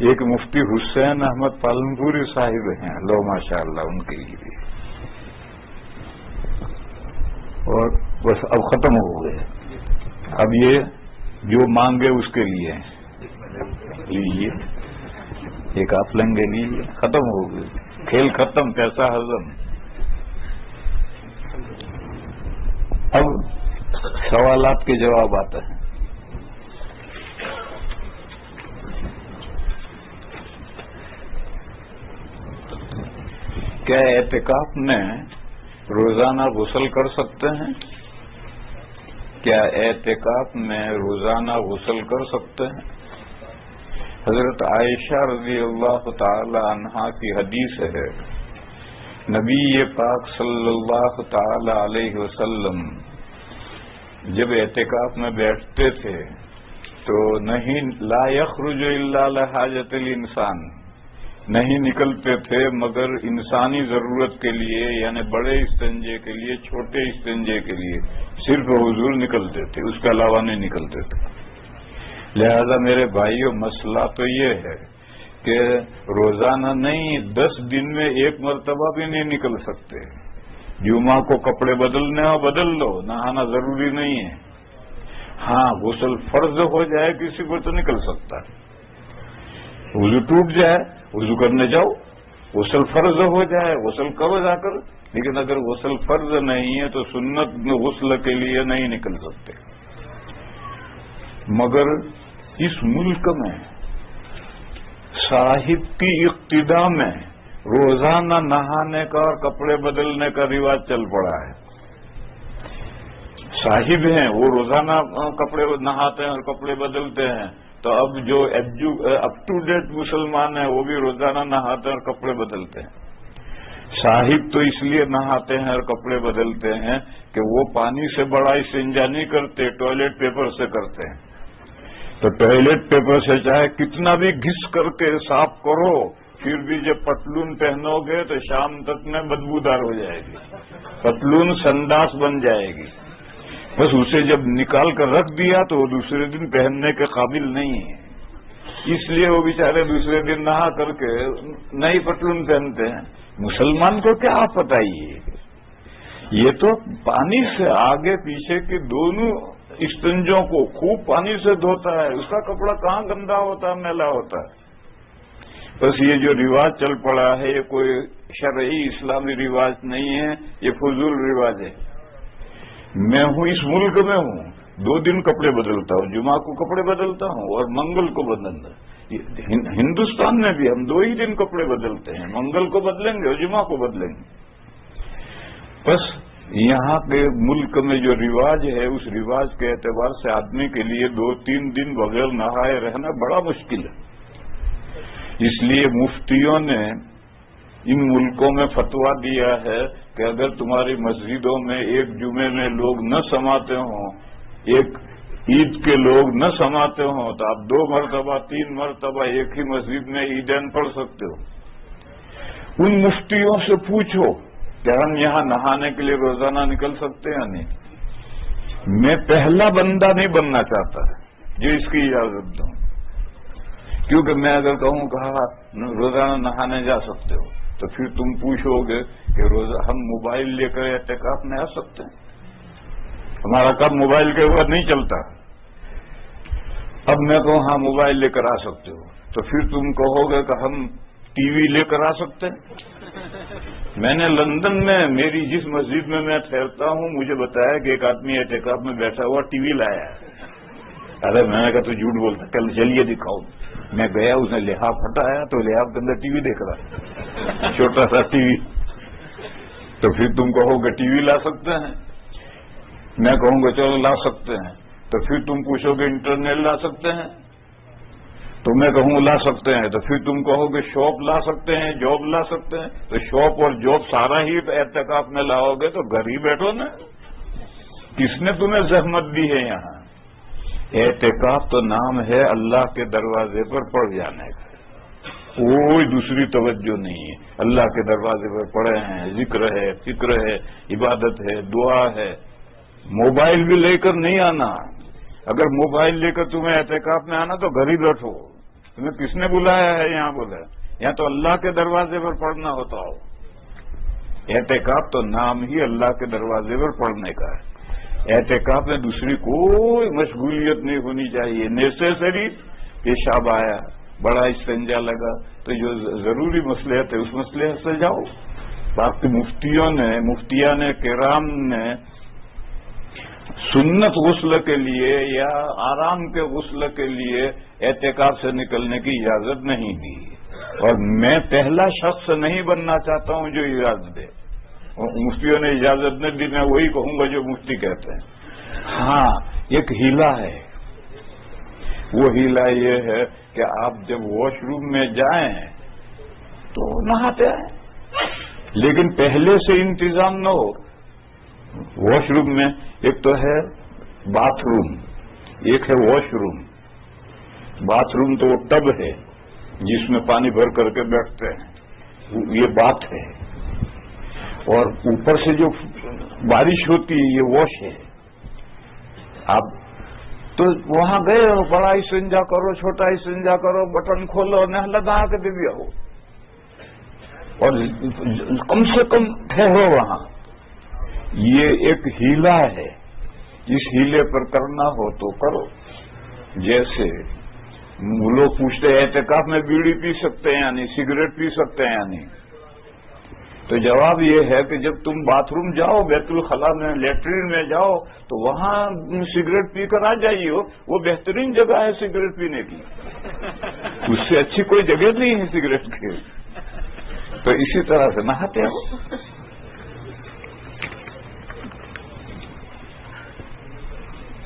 B: ایک مفتی حسین احمد پالنپوری صاحب ہیں، لو ماشاء اللہ، ان کے لیے بھی. اور بس اب ختم ہو گئے. اب یہ جو مانگے اس کے لیے لیجیے، ایک آپ لیں گے لیجیے. ختم ہو گئے، کھیل ختم، پیسہ ہضم. اب سوالات کے جواب آتے ہیں. کیا اعتکاف میں روزانہ غسل کر سکتے ہیں؟ کیا اعتکاف میں روزانہ غسل کر سکتے ہیں؟ حضرت عائشہ رضی اللہ تعالی عنہا کی حدیث ہے، نبی پاک صلی اللہ تعالی علیہ وسلم جب اعتکاف میں بیٹھتے تھے تو نہیں لا یخرج الا لحاجت الانسان، نہیں نکلتے تھے مگر انسانی ضرورت کے لیے، یعنی بڑے استنجے کے لیے، چھوٹے استنجے کے لیے صرف حضور نکلتے تھے، اس کے علاوہ نہیں نکلتے تھے. لہذا میرے بھائیوں، مسئلہ تو یہ ہے کہ روزانہ نہیں، 10 دن میں ایک مرتبہ بھی نہیں نکل سکتے. جمعہ کو کپڑے بدلنے ہو بدل لو، نہانا ضروری نہیں ہے. ہاں غسل فرض ہو جائے کسی کو تو نکل سکتا ہے. وضو ٹوٹ جائے، وضو کرنے جاؤ. غسل فرض ہو جائے، غسل کرو جا کر. لیکن اگر غسل فرض نہیں ہے تو سنت غسل کے لیے نہیں نکل سکتے. مگر اس ملک میں صاحب کی اقتدا میں روزانہ نہانے کا اور کپڑے بدلنے کا رواج چل پڑا ہے. صاحب ہیں وہ روزانہ کپڑے نہاتے ہیں اور کپڑے بدلتے ہیں، تو اب جو اپ ٹو ڈیٹ مسلمان ہیں وہ بھی روزانہ نہاتے ہیں اور کپڑے بدلتے ہیں. صاحب تو اس لیے نہاتے ہیں اور کپڑے بدلتے ہیں کہ وہ پانی سے بڑا استنجا نہیں کرتے، ٹوائلٹ پیپر سے کرتے ہیں. تو ٹوائلٹ پیپر سے چاہے کتنا بھی گھس کر کے صاف کرو، پھر بھی جب پتلون پہنو گے تو شام تک میں بدبودار ہو جائے گی، پتلون سنداس بن جائے گی. بس اسے جب نکال کر رکھ دیا تو وہ دوسرے دن پہننے کے قابل نہیں ہے. اس لیے وہ بیچارے دوسرے دن نہا کر کے نئی پتلون پہنتے ہیں. مسلمان کو کیا پتہ یہ تو پانی سے آگے پیچھے کے دونوں استنجوں کو خوب پانی سے دھوتا ہے. اس کا کپڑا کہاں گندا ہوتا ہے، میلا ہوتا ہے. بس یہ جو رواج چل پڑا ہے یہ کوئی شرعی اسلامی رواج نہیں ہے، یہ فضول رواج ہے. میں ہوں اس ملک میں ہوں، 2 دن کپڑے بدلتا ہوں، جمعہ کو کپڑے بدلتا ہوں اور منگل کو بدلتا. ہندوستان میں بھی ہم 2 ہی دن کپڑے بدلتے ہیں، منگل کو بدلیں گے اور جمعہ کو بدلیں گے. بس یہاں کے ملک میں جو رواج ہے اس رواج کے اعتبار سے آدمی کے لیے 2-3 دن بغیر نہائے رہنا بڑا مشکل ہے. اس لیے مفتیوں نے ان ملکوں میں فتویٰ دیا ہے کہ اگر تمہاری مسجدوں میں ایک جمعے میں لوگ نہ سماتے ہوں، ایک عید کے لوگ نہ سماتے ہوں، تو آپ 2 مرتبہ 3 مرتبہ ایک ہی مسجد میں عیدین پڑھ سکتے ہو. ان مفتیوں سے پوچھو کہ ہم یہاں نہانے کے لیے روزانہ نکل سکتے ہیں یا نہیں. میں پہلا بندہ نہیں بننا چاہتا جو اس کی اجازت دوں، کیونکہ میں اگر کہوں کہا روزانہ نہانے جا سکتے ہو تو پھر تم پوچھو گے کہ ہم موبائل لے کر اعتکاف میں آ سکتے ہیں؟ ہمارا کام موبائل کے اوپر نہیں چلتا. اب میں کہوں ہاں موبائل لے کر آ سکتے ہو تو پھر تم کہو گے کہ ہم ٹی وی لے کر آ سکتے ہیں؟ میں نے لندن میں میری جس مسجد میں ٹھہرتا ہوں مجھے بتایا کہ ایک آدمی اعتکاف میں بیٹھا ہوا ٹی وی لایا ہے. ارے میں نے کہا تو جھوٹ بولتا، کل چلیے دکھاؤ. میں گیا، اس نے لحاف ہٹایا تو لحاف کے اندر ٹی وی دیکھ رہا، چھوٹا سا ٹی وی. تو پھر تم کہو گے ٹی وی لا سکتے ہیں، میں کہوں گا چلو لا سکتے ہیں، تو پھر تم پوچھو گے انٹرنیٹ لا سکتے ہیں، تو میں کہوں لا سکتے ہیں، تو پھر تم کہو گے شاپ لا سکتے ہیں، جاب لا سکتے ہیں. تو شاپ اور جاب سارا ہی اعتکاف میں لاؤ گے تو گھر ہی بیٹھو نا. کس نے تمہیں زحمت دی ہے یہاں؟ اعتکاف تو نام ہے اللہ کے دروازے پر پڑ جانے کا، کوئی دوسری توجہ نہیں ہے. اللہ کے دروازے پر پڑے ہیں، ذکر ہے، فکر ہے، عبادت ہے، دعا ہے. موبائل بھی لے کر نہیں آنا. اگر موبائل لے کر تمہیں اعتکاف میں آنا تو گھر ہی بیٹھو. تمہیں کس نے بلایا ہے یہاں؟ بولا یہاں تو اللہ کے دروازے پر پڑھنا ہوتا ہو. اعتکاف تو نام ہی اللہ کے دروازے پر پڑھنے کا ہے. اعتکاف میں دوسری کوئی مشغولیت نہیں ہونی چاہیے. نیسیسری پیشاب آیا, بڑا استنجا لگا, تو جو ضروری مسئلے تھے اس مسئلے سے جاؤ. باقی مفتیان کرام نے سنت غسل کے لیے یا آرام کے غسل کے لیے اعتکاف سے نکلنے کی اجازت نہیں دی, اور میں پہلا شخص نہیں بننا چاہتا ہوں جو اجازت دے. مفتیوں نے اجازت نہیں دی, میں وہی کہوں گا جو مفتی کہتے ہیں. ہاں, ایک ہیلا ہے. وہ ہیلا یہ ہے کہ آپ جب واش روم میں جائیں تو نہاتے آئیں, لیکن پہلے سے انتظام نہ ہو. واش روم میں ایک تو ہے باتھ روم, ایک ہے واش روم. باتھ روم تو وہ ٹب ہے جس میں پانی بھر کر کے بیٹھتے ہیں, یہ بات ہے. اور اوپر سے جو بارش ہوتی ہے یہ واش ہے. آپ تو وہاں گئے ہو, بڑا استنجا کرو, چھوٹا استنجا کرو, بٹن کھولو, نہلا دہا کے دے دیا ہو, اور کم سے کم ٹھہرو وہاں. یہ ایک ہیلا ہے. اس ہیلے پر کرنا ہو تو کرو. جیسے لوگ پوچھتے ہیں اعتکاف میں بیڑی پی سکتے ہیں یعنی سگریٹ پی سکتے ہیں یعنی, تو جواب یہ ہے کہ جب تم باتھ روم جاؤ, بیت الخلا میں, لیٹرین میں جاؤ, تو وہاں سگریٹ پی کر آ جائیے. وہ بہترین جگہ ہے سگریٹ پینے کی, اس سے اچھی کوئی جگہ نہیں ہے سگریٹ کی. تو اسی طرح سے نہاتے ہو.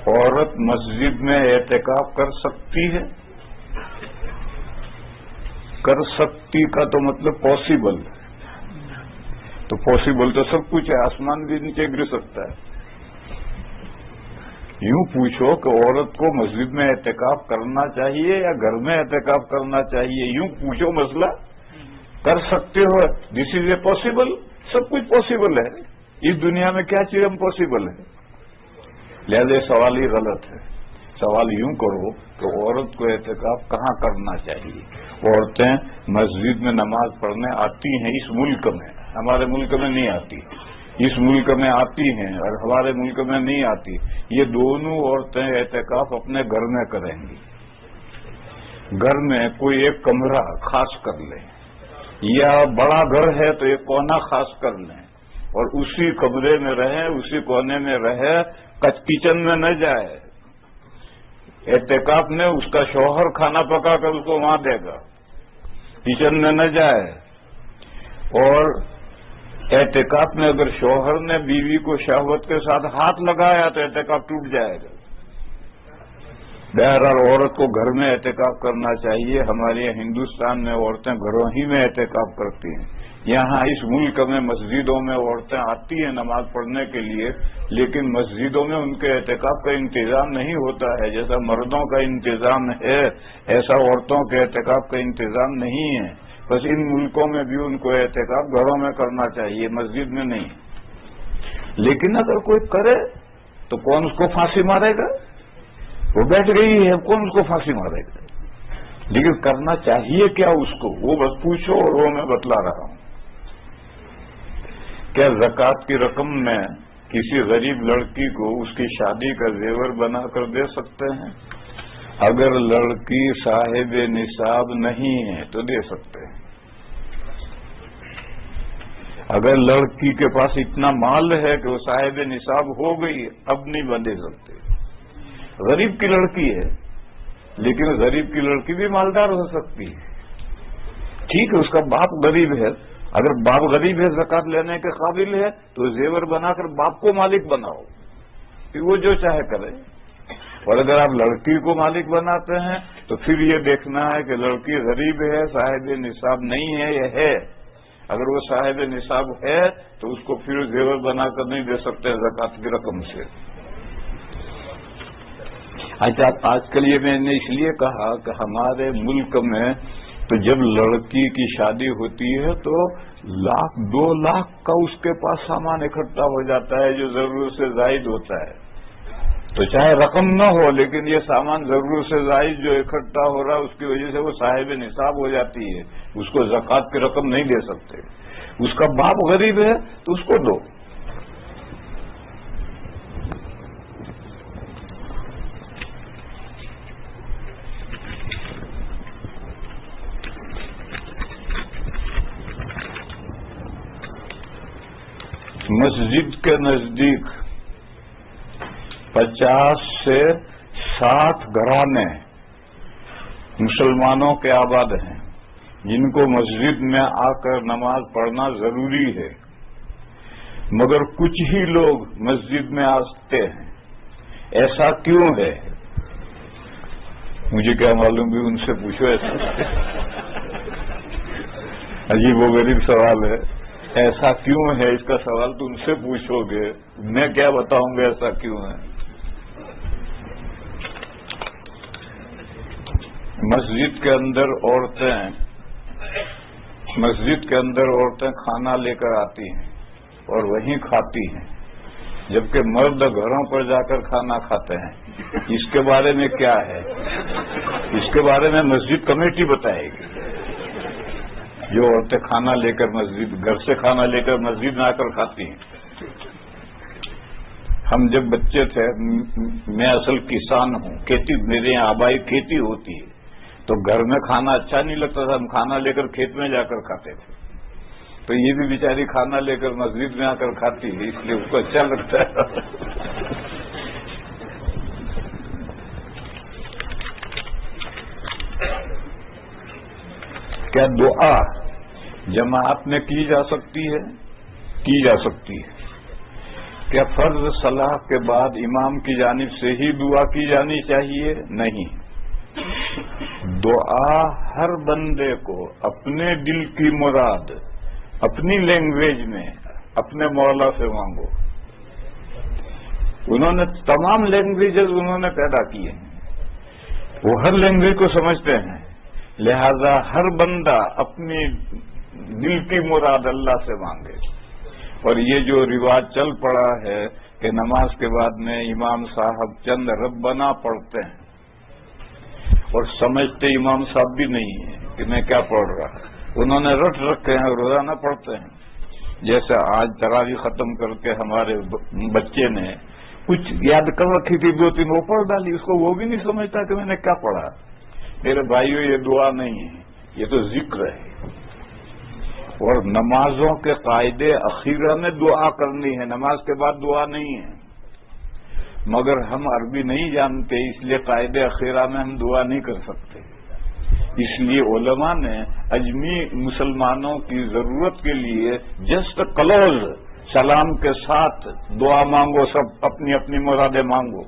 B: عورت مسجد میں اعتکاف کر سکتی ہے؟ کر سکتی کا تو مطلب پاسبل. تو پاسبل تو سب کچھ ہے, آسمان بھی نیچے گر سکتا ہے. یوں پوچھو کہ عورت کو مسجد میں اعتکاف کرنا چاہیے یا گھر میں اعتکاف کرنا چاہیے, یوں پوچھو مسئلہ. کر سکتے ہو, دس از اے پاسبل. سب کچھ پاسبل ہے. اس دنیا میں کیا چیز امپاسبل ہے؟ لہذا سوال ہی غلط ہے. سوال یوں کرو کہ عورت کو اعتکاف کہاں کرنا چاہیے. عورتیں مسجد میں نماز پڑھنے آتی ہیں اس ملک میں, ہمارے ملک میں نہیں آتی. اس ملک میں آتی ہیں اور ہمارے ملک میں نہیں آتی. یہ دونوں عورتیں اعتکاف اپنے گھر میں کریں گی. گھر میں کوئی ایک کمرہ خاص کر لیں, یا بڑا گھر ہے تو ایک کونا خاص کر لیں, اور اسی کمرے میں رہیں, اسی کونے میں رہے, کچن میں نہ جائے. اعتکاف میں اس کا شوہر کھانا پکا کر اس کو وہاں دے گا, کچن میں نہ جائے. اور اعتکاف میں اگر شوہر نے بیوی کو شہوت کے ساتھ ہاتھ لگایا تو اعتکاف ٹوٹ جائے گا. بہرحال عورت کو گھر میں اعتکاف کرنا چاہیے. ہمارے ہندوستان میں عورتیں گھروں ہی میں اعتکاف کرتی ہیں. یہاں اس ملک میں مسجدوں میں عورتیں آتی ہیں نماز پڑھنے کے لیے, لیکن مسجدوں میں ان کے اعتکاف کا انتظام نہیں ہوتا ہے. جیسا مردوں کا انتظام ہے ایسا عورتوں کے اعتکاف کا انتظام نہیں ہے. بس ان ملکوں میں بھی ان کو اعتکاف گھروں میں کرنا چاہیے, مسجد میں نہیں. لیکن اگر کوئی کرے تو کون اس کو پھانسی مارے گا؟ وہ بیٹھ گئی ہے, کون اس کو پھانسی مارے گا؟ لیکن کرنا چاہیے کیا اس کو, وہ بس پوچھو اور وہ میں بتلا رہا ہوں. کیا زکوٰۃ کی رقم میں کسی غریب لڑکی کو اس کی شادی کا زیور بنا کر دے سکتے ہیں؟ اگر لڑکی صاحب نصاب نہیں ہے تو دے سکتے ہیں. اگر لڑکی کے پاس اتنا مال ہے کہ وہ صاحب نصاب ہو گئی, اب نہیں بندے سکتے. غریب کی لڑکی ہے, لیکن غریب کی لڑکی بھی مالدار ہو سکتی ہے. ٹھیک ہے, اس کا باپ غریب ہے, اگر باپ غریب ہے, زکوٰۃ لینے کے قابل ہے, تو زیور بنا کر باپ کو مالک بناؤ, پھر وہ جو چاہے کرے. اور اگر آپ لڑکی کو مالک بناتے ہیں تو پھر یہ دیکھنا ہے کہ لڑکی غریب ہے, صاحب نصاب نہیں ہے, یہ ہے. اگر وہ صاحب نصاب ہے تو اس کو پھر زیور بنا کر نہیں دے سکتے زکوٰۃ کی رقم سے. اچھا, آج کل یہ میں نے اس لیے کہا کہ ہمارے ملک میں تو جب لڑکی کی شادی ہوتی ہے تو 1,00,000 2,00,000 کا اس کے پاس سامان اکٹھا ہو جاتا ہے جو ضرورت سے زائد ہوتا ہے. تو چاہے رقم نہ ہو لیکن یہ سامان ضرورت سے زائد جو اکٹھا ہو رہا ہے اس کی وجہ سے وہ صاحب نصاب ہو جاتی ہے. اس کو زکوٰۃ کی رقم نہیں دے سکتے. اس کا باپ غریب ہے تو اس کو دو. مسجد کے نزدیک 50 سے 60 گھرانے مسلمانوں کے آباد ہیں جن کو مسجد میں آ کر نماز پڑھنا ضروری ہے، مگر کچھ ہی لوگ مسجد میں آتے ہیں. ایسا کیوں ہے؟ مجھے کیا معلوم، بھی ان سے پوچھو. ایسا عجیب و غریب سوال ہے. ایسا کیوں ہے اس کا سوال تو ان سے پوچھو گے، میں کیا بتاؤں گا ایسا کیوں ہے. مسجد کے اندر عورتیں کھانا لے کر آتی ہیں اور وہیں کھاتی ہیں، جبکہ مرد گھروں پر جا کر کھانا کھاتے ہیں. اس کے بارے میں کیا ہے؟ اس کے بارے میں مسجد کمیٹی بتائے گی. جو عورتیں کھانا لے کر گھر سے کھانا لے کر مسجد میں آ کر کھاتی ہیں. ہم جب بچے تھے، میں اصل کسان ہوں، کھیتی، میرے یہاں آبائی کھیتی ہوتی ہے، تو گھر میں کھانا اچھا نہیں لگتا تھا، ہم کھانا لے کر کھیت میں جا کر کھاتے تھے. تو یہ بھی بیچاری کھانا لے کر مسجد میں آ کر کھاتی ہے، اس لیے اس کو اچھا لگتا ہے. کیا دعا جماعت میں کی جا سکتی ہے؟ کی جا سکتی ہے. کیا فرض صلاح کے بعد امام کی جانب سے ہی دعا کی جانی چاہیے؟ نہیں. دعا ہر بندے کو اپنے دل کی مراد اپنی لینگویج میں اپنے مولا سے مانگو. انہوں نے تمام لینگویجز انہوں نے پیدا کی ہیں، وہ ہر لینگویج کو سمجھتے ہیں. لہذا ہر بندہ اپنی دل کی مراد اللہ سے مانگے. اور یہ جو رواج چل پڑا ہے کہ نماز کے بعد میں امام صاحب چند ربنا پڑھتے ہیں اور سمجھتے امام صاحب بھی نہیں ہے کہ میں کیا پڑھ رہا، انہوں نے رٹ رکھے ہیں، روزانہ پڑھتے ہیں. جیسے آج تراویح ختم کر کے ہمارے بچے نے کچھ یاد کر رکھی تھی 2-3 وہ پڑھ ڈالی، اس کو وہ بھی نہیں سمجھتا کہ میں نے کیا پڑھا. میرے بھائیو، یہ دعا نہیں ہے، یہ تو ذکر ہے. اور نمازوں کے قاعدے اخیرہ میں دعا کرنی ہے، نماز کے بعد دعا نہیں ہے. مگر ہم عربی نہیں جانتے، اس لیے قاعدے اخیرہ میں ہم دعا نہیں کر سکتے. اس لیے علماء نے اجمی مسلمانوں کی ضرورت کے لیے جسٹ کلوز سلام کے ساتھ دعا مانگو، سب اپنی اپنی مرادیں مانگو.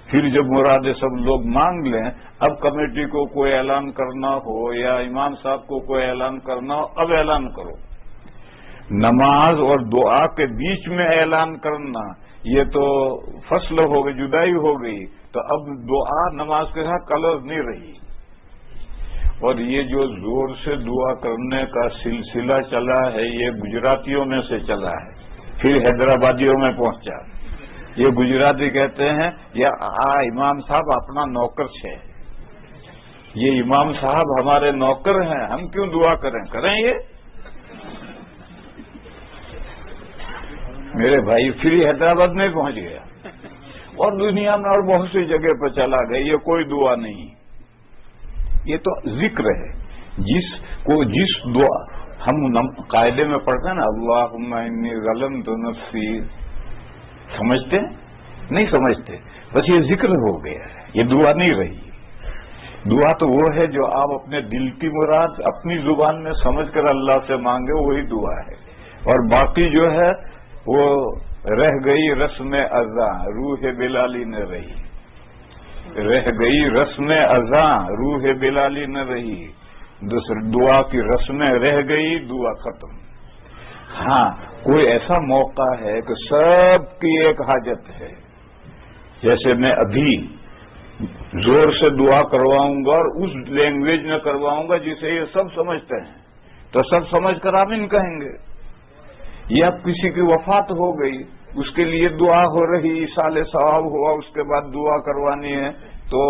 B: پھر جب مرادیں سب لوگ مانگ لیں، اب کمیٹی کو کوئی اعلان کرنا ہو یا امام صاحب کو کوئی اعلان کرنا ہو، اب اعلان کرو. نماز اور دعا کے بیچ میں اعلان کرنا یہ تو فصل ہو گئی، جدائی ہو گئی. تو اب دعا نماز کے ساتھ کلوز نہیں رہی. اور یہ جو زور سے دعا کرنے کا سلسلہ چلا ہے، یہ گجراتیوں میں سے چلا ہے، پھر حیدرآبادیوں میں پہنچا. یہ گجراتی کہتے ہیں یہ امام صاحب اپنا نوکر ہے، یہ امام صاحب ہمارے نوکر ہیں، ہم کیوں دعا کریں یہ. میرے بھائی پھر حیدرآباد میں پہنچ گیا اور دنیا میں اور بہت سی جگہ پر چلا گیا. یہ کوئی دعا نہیں، یہ تو ذکر ہے. جس دعا ہم قاعدے میں پڑھتے ہیں نا، اللہم انی ظلمت نفسی، سمجھتے نہیں سمجھتے، بس یہ ذکر ہو گیا ہے، یہ دعا نہیں رہی. دعا تو وہ ہے جو آپ اپنے دل کی مراد اپنی زبان میں سمجھ کر اللہ سے مانگے، وہی دعا ہے. اور باقی جو ہے وہ رہ گئی رسم اذاں روح بلالی نہ رہی، رہ گئی رسم اذاں روح بلالی نہ رہی. دوسری دعا کی رسمیں رہ گئی، دعا ختم. ہاں کوئی ایسا موقع ہے کہ سب کی ایک حاجت ہے، جیسے میں ابھی زور سے دعا کرواؤں گا اور اس لینگویج میں کرواؤں گا جسے یہ سب سمجھتے ہیں، تو سب سمجھ کر آمین کہیں گے۔ یا کسی کی وفات ہو گئی، اس کے لیے دعا ہو رہی، ایصال ثواب ہوا، اس کے بعد دعا کروانی ہے تو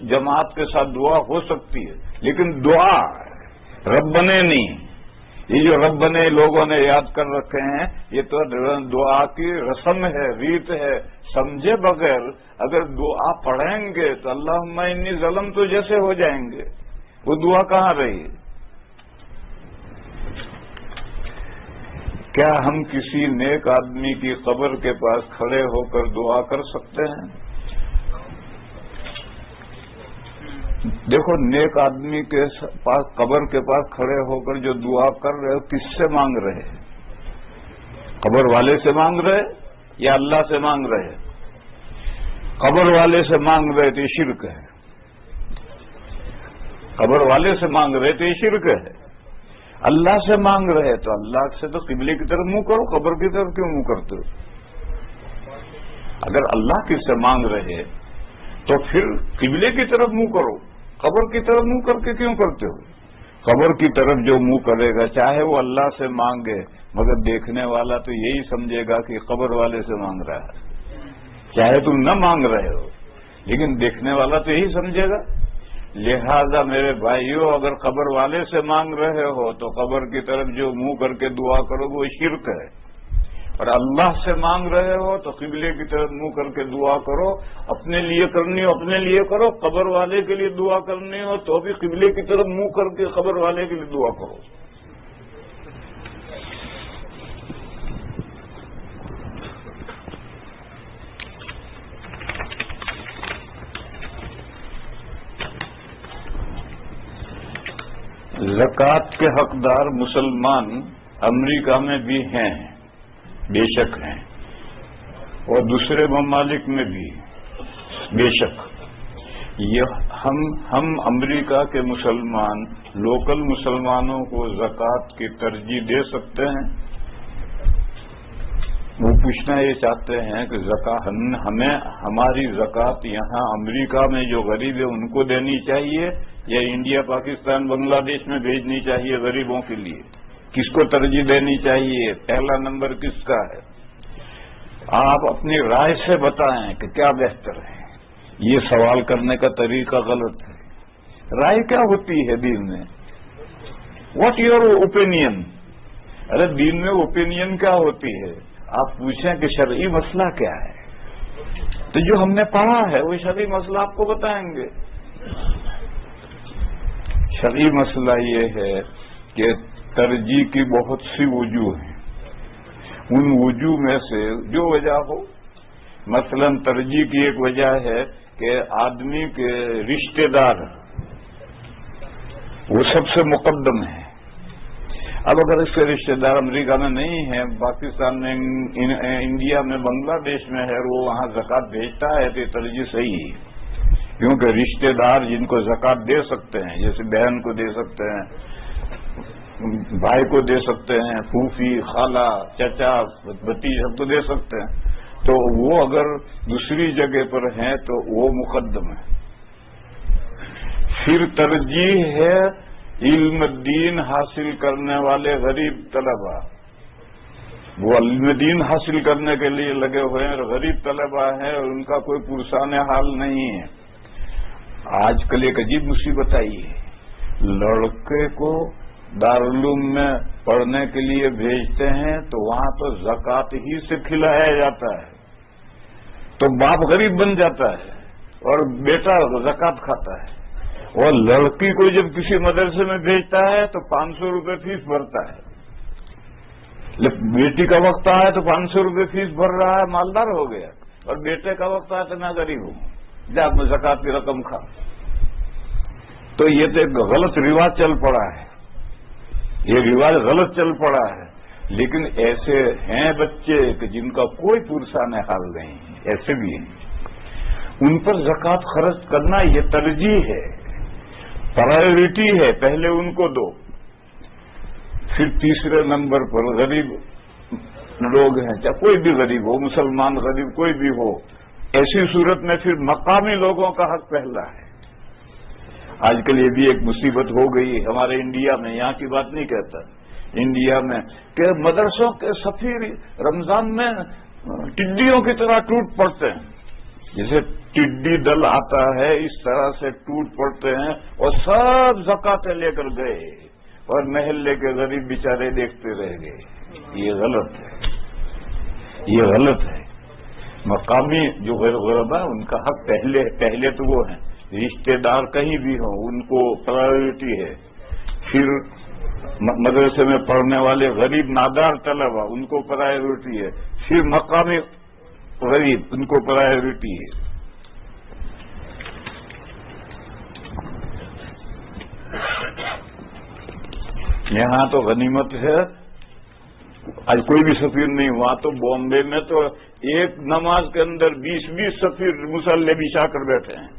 B: جماعت کے ساتھ دعا ہو سکتی ہے، لیکن دعا ربنے نہیں۔ یہ جو ربنے لوگوں نے یاد کر رکھے ہیں، یہ تو دعا کی رسم ہے، ریت ہے، سمجھے بغیر اگر دعا پڑھیں گے تو اللہم انی ظلمت تو جیسے ہو جائیں گے، وہ دعا کہاں رہی؟ کیا ہم کسی نیک آدمی کی قبر کے پاس کھڑے ہو کر دعا کر سکتے ہیں؟ دیکھو، نیک آدمی کے پاس قبر کے پاس کھڑے ہو کر جو دعا کر رہے ہو، کس سے مانگ رہے؟ قبر والے سے مانگ رہے یا اللہ سے مانگ رہے؟ قبر والے سے مانگ رہے تو یہ شرک ہے۔ قبر والے سے مانگ رہے تو یہ شرک ہے۔ اللہ سے مانگ رہے تو اللہ سے تو قبلے کی طرف منہ کرو، قبر کی طرف کیوں منہ کرتے ہو؟ اگر اللہ کی سے مانگ رہے تو پھر قبلے کی طرف منہ کرو، قبر کی طرف منہ کر کے کیوں کرتے ہو؟ قبر کی طرف جو منہ کرے گا، چاہے وہ اللہ سے مانگے، مگر دیکھنے والا تو یہی سمجھے گا کہ قبر والے سے مانگ رہا ہے، چاہے تم نہ مانگ رہے ہو، لیکن دیکھنے والا تو یہی سمجھے گا۔ لہذا میرے بھائیوں، اگر قبر والے سے مانگ رہے ہو تو قبر کی طرف جو منہ کر کے دعا کرو وہ شرک ہے، اور اللہ سے مانگ رہے ہو تو قبلے کی طرف منہ کر کے دعا کرو۔ اپنے لیے کرنی ہو اپنے لیے کرو، قبر والے کے لیے دعا کرنی ہو تو بھی قبلے کی طرف منہ کر کے قبر والے کے لیے دعا کرو۔ زکوٰۃ کے حقدار مسلمان امریکہ میں بھی ہیں، بے شک ہیں، اور دوسرے ممالک میں بھی بے شک۔ یہ ہم امریکہ کے مسلمان لوکل مسلمانوں کو زکوٰۃ کی ترجیح دے سکتے ہیں؟ وہ پوچھنا یہ چاہتے ہیں کہ ہمیں ہماری زکوٰۃ یہاں امریکہ میں جو غریب ہے ان کو دینی چاہیے یا انڈیا پاکستان بنگلہ دیش میں بھیجنی چاہیے غریبوں کے لیے؟ کس کو ترجیح دینی چاہیے؟ پہلا نمبر کس کا ہے؟ آپ اپنی رائے سے بتائیں کہ کیا بہتر ہے۔ یہ سوال کرنے کا طریقہ غلط ہے۔ رائے کیا ہوتی ہے دین میں؟ What your opinion? ارے دین میں اوپینین کیا ہوتی ہے؟ آپ پوچھیں کہ شرعی مسئلہ کیا ہے، تو جو ہم نے پڑھا ہے وہ شرعی مسئلہ آپ کو بتائیں گے۔ شرعی مسئلہ یہ ہے کہ ترجیح کی بہت سی وجوہ ہیں، ان وجوہ میں سے جو وجہ ہو، مثلا ترجیح کی ایک وجہ ہے کہ آدمی کے رشتہ دار وہ سب سے مقدم ہے۔ اب اگر اس کے رشتہ دار امریکہ میں نہیں ہیں، پاکستان میں، انڈیا میں، بنگلہ دیش میں ہے، اور وہ وہاں زکوٰۃ بھیجتا ہے تو یہ ترجیح صحیح ہے، کیونکہ رشتہ دار جن کو زکوٰۃ دے سکتے ہیں، جیسے بہن کو دے سکتے ہیں، بھائی کو دے سکتے ہیں، پھوپھی، خالہ، چچا، بھتیج سب کو دے سکتے ہیں، تو وہ اگر دوسری جگہ پر ہیں تو وہ مقدم ہے۔ پھر ترجیح ہے علم دین حاصل کرنے والے غریب طلبہ، وہ علم دین حاصل کرنے کے لیے لگے ہوئے ہیں اور غریب طلبہ ہیں اور ان کا کوئی پرسان حال نہیں ہے۔ آج کل ایک عجیب مصیبت آئی ہے، لڑکے کو دارالعلوم میں پڑھنے کے لیے بھیجتے ہیں تو وہاں تو زکوٰۃ ہی سے کھلایا جاتا ہے، تو باپ غریب بن جاتا ہے اور بیٹا زکوٰۃ کھاتا ہے، اور لڑکی کو جب کسی مدرسے میں بھیجتا ہے تو 500 روپے فیس بھرتا ہے۔ بیٹی کا وقت آیا تو 500 روپے فیس بھر رہا ہے، مالدار ہو گیا، اور بیٹے کا وقت آیا تو میں غریب ہوں، جا میں زکوٰۃ کی رقم کھا۔ تو یہ تو ایک غلط رواج چل پڑا ہے، یہ رواج غلط چل پڑا ہے، لیکن ایسے ہیں بچے کہ جن کا کوئی پرسان حال نہیں ہے، ایسے بھی ہیں، ان پر زکوٰۃ خرچ کرنا یہ ترجیح ہے، پرائیورٹی ہے، پہلے ان کو دو۔ پھر تیسرے نمبر پر غریب لوگ ہیں، چاہے کوئی بھی غریب ہو، مسلمان غریب کوئی بھی ہو، ایسی صورت میں پھر مقامی لوگوں کا حق پہلا ہے. آج کل یہ بھی ایک مصیبت ہو گئی ہمارے انڈیا میں، یہاں کی بات نہیں کہتا، انڈیا میں کہ مدرسوں کے سفیر رمضان میں ٹڈیوں کی طرح ٹوٹ پڑتے ہیں. جیسے ٹڈی دل آتا ہے اس طرح سے ٹوٹ پڑتے ہیں، اور سب زکاتیں لے کر گئے اور محلے کے غریب بیچارے دیکھتے رہ گئے. یہ غلط ہے، یہ غلط ہے. مقامی جو غربا ان کا حق پہلے تو وہ ہیں، رشتے دار کہیں بھی ہوں ان کو پرائیورٹی ہے. پھر مدرسے میں پڑھنے والے غریب نادار طلبا ان کو پرائیورٹی ہے. پھر مقامی غریب ان کو پرائیورٹی ہے. یہاں تو غنیمت ہے، آج کوئی بھی سفیر نہیں. وہاں تو بامبے میں تو ایک نماز کے اندر 20 سفیر مصلے بچھا کر بیٹھے ہیں.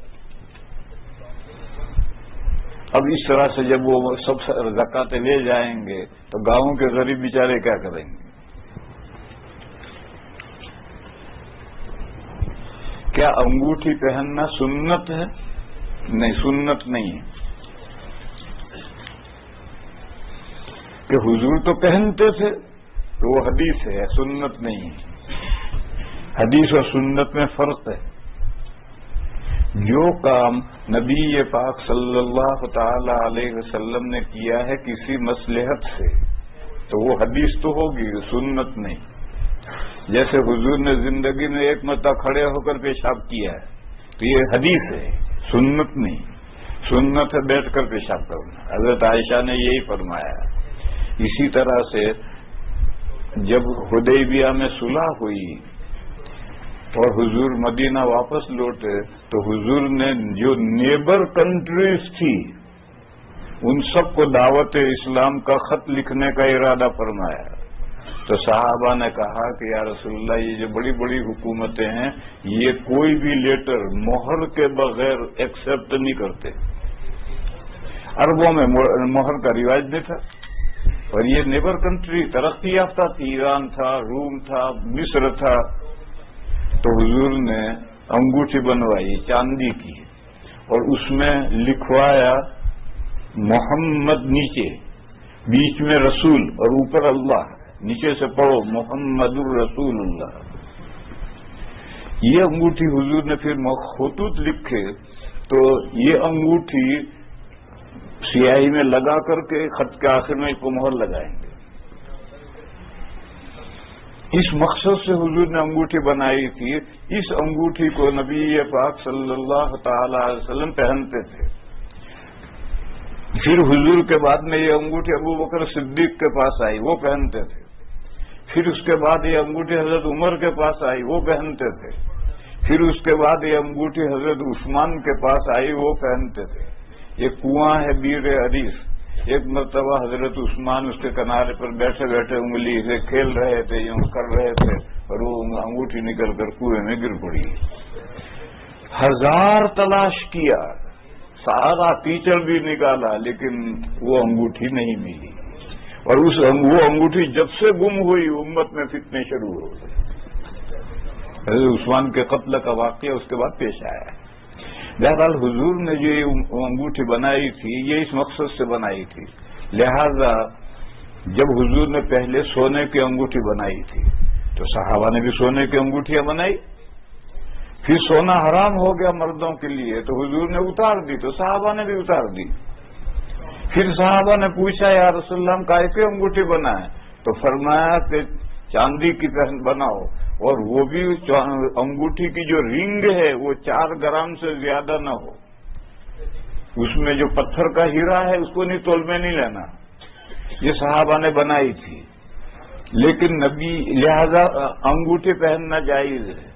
B: اب اس طرح سے جب وہ سب زکاتیں لے جائیں گے تو گاؤں کے غریب بیچارے کیا کریں گے؟ کیا انگوٹھی پہننا سنت ہے؟ نہیں، سنت نہیں ہے. کہ حضور تو پہنتے تھے تو وہ حدیث ہے، سنت نہیں ہے. حدیث اور سنت میں فرق ہے. جو کام نبی پاک صلی اللہ تعالی علیہ وسلم نے کیا ہے کسی مصلحت سے تو وہ حدیث تو ہوگی، سنت نہیں. جیسے حضور نے زندگی میں ایک مرتبہ کھڑے ہو کر پیشاب کیا ہے تو یہ حدیث ہے، سنت نہیں. سنت ہے بیٹھ کر پیشاب کرنا. حضرت عائشہ نے یہی فرمایا. اسی طرح سے جب حدیبیہ میں صلح ہوئی اور حضور مدینہ واپس لوٹے تو حضور نے جو نیبر کنٹریز تھی ان سب کو دعوت اسلام کا خط لکھنے کا ارادہ فرمایا. تو صحابہ نے کہا کہ یا رسول اللہ یہ جو بڑی بڑی حکومتیں ہیں یہ کوئی بھی لیٹر مہر کے بغیر ایکسپٹ نہیں کرتے. عربوں میں مہر کا رواج نہیں تھا، اور یہ نیبر کنٹری ترقی یافتہ تھی، ایران تھا، روم تھا، مصر تھا. تو حضور نے انگوٹھی بنوائی چاندی کی اور اس میں لکھوایا محمد نیچے، بیچ میں رسول اور اوپر اللہ، نیچے سے پڑھو محمد الرسول اللہ. یہ انگوٹھی حضور نے پھر خطوط لکھے تو یہ انگوٹھی سیاہی میں لگا کر کے خط کے آخر میں اس کو مہر لگائیں گے. اس مقصد سے حضور نے انگوٹھی بنائی تھی. اس انگوٹھی کو نبی پاک صلی اللہ تعالی علیہ وسلم پہنتے تھے. پھر حضور کے بعد میں یہ انگوٹھی ابو بکر صدیق کے پاس آئی، وہ پہنتے تھے. پھر اس کے بعد یہ انگوٹھی حضرت عمر کے پاس آئی، وہ پہنتے تھے. پھر اس کے بعد یہ انگوٹھی حضرت عثمان کے پاس آئی، وہ پہنتے تھے. یہ کنواں ہے بیر حدیث. ایک مرتبہ حضرت عثمان اس کے کنارے پر بیٹھے بیٹھے انگلی سے کھیل رہے تھے، یوں کر رہے تھے، اور وہ انگوٹھی نکل کر کنویں میں گر پڑی. 1000 تلاش کیا، سارا کیچڑ بھی نکالا، لیکن وہ انگوٹھی نہیں ملی. اور وہ انگوٹھی جب سے گم ہوئی امت میں فتنے شروع ہو گئے. حضرت عثمان کے قتل کا واقعہ اس کے بعد پیش آیا. بہرحال حضور نے جو انگوٹھی بنائی تھی یہ اس مقصد سے بنائی تھی. لہذا جب حضور نے پہلے سونے کی انگوٹھی بنائی تھی تو صحابہ نے بھی سونے کی انگوٹھیاں بنائی. پھر سونا حرام ہو گیا مردوں کے لیے تو حضور نے اتار دی تو صحابہ نے بھی اتار دی. پھر صحابہ نے پوچھا یا رسول اللہ ہم کائے کی انگوٹھی بنائیں؟ تو فرمایا کہ چاندی کی بناؤ، اور وہ بھی انگوٹھی کی جو رنگ ہے وہ 4 گرام سے زیادہ نہ ہو. اس میں جو پتھر کا ہیرا ہے اس کو نہیں تول میں نہیں لینا. یہ صحابہ نے بنائی تھی. لیکن نبی لہذا انگوٹھی پہننا جائز ہے.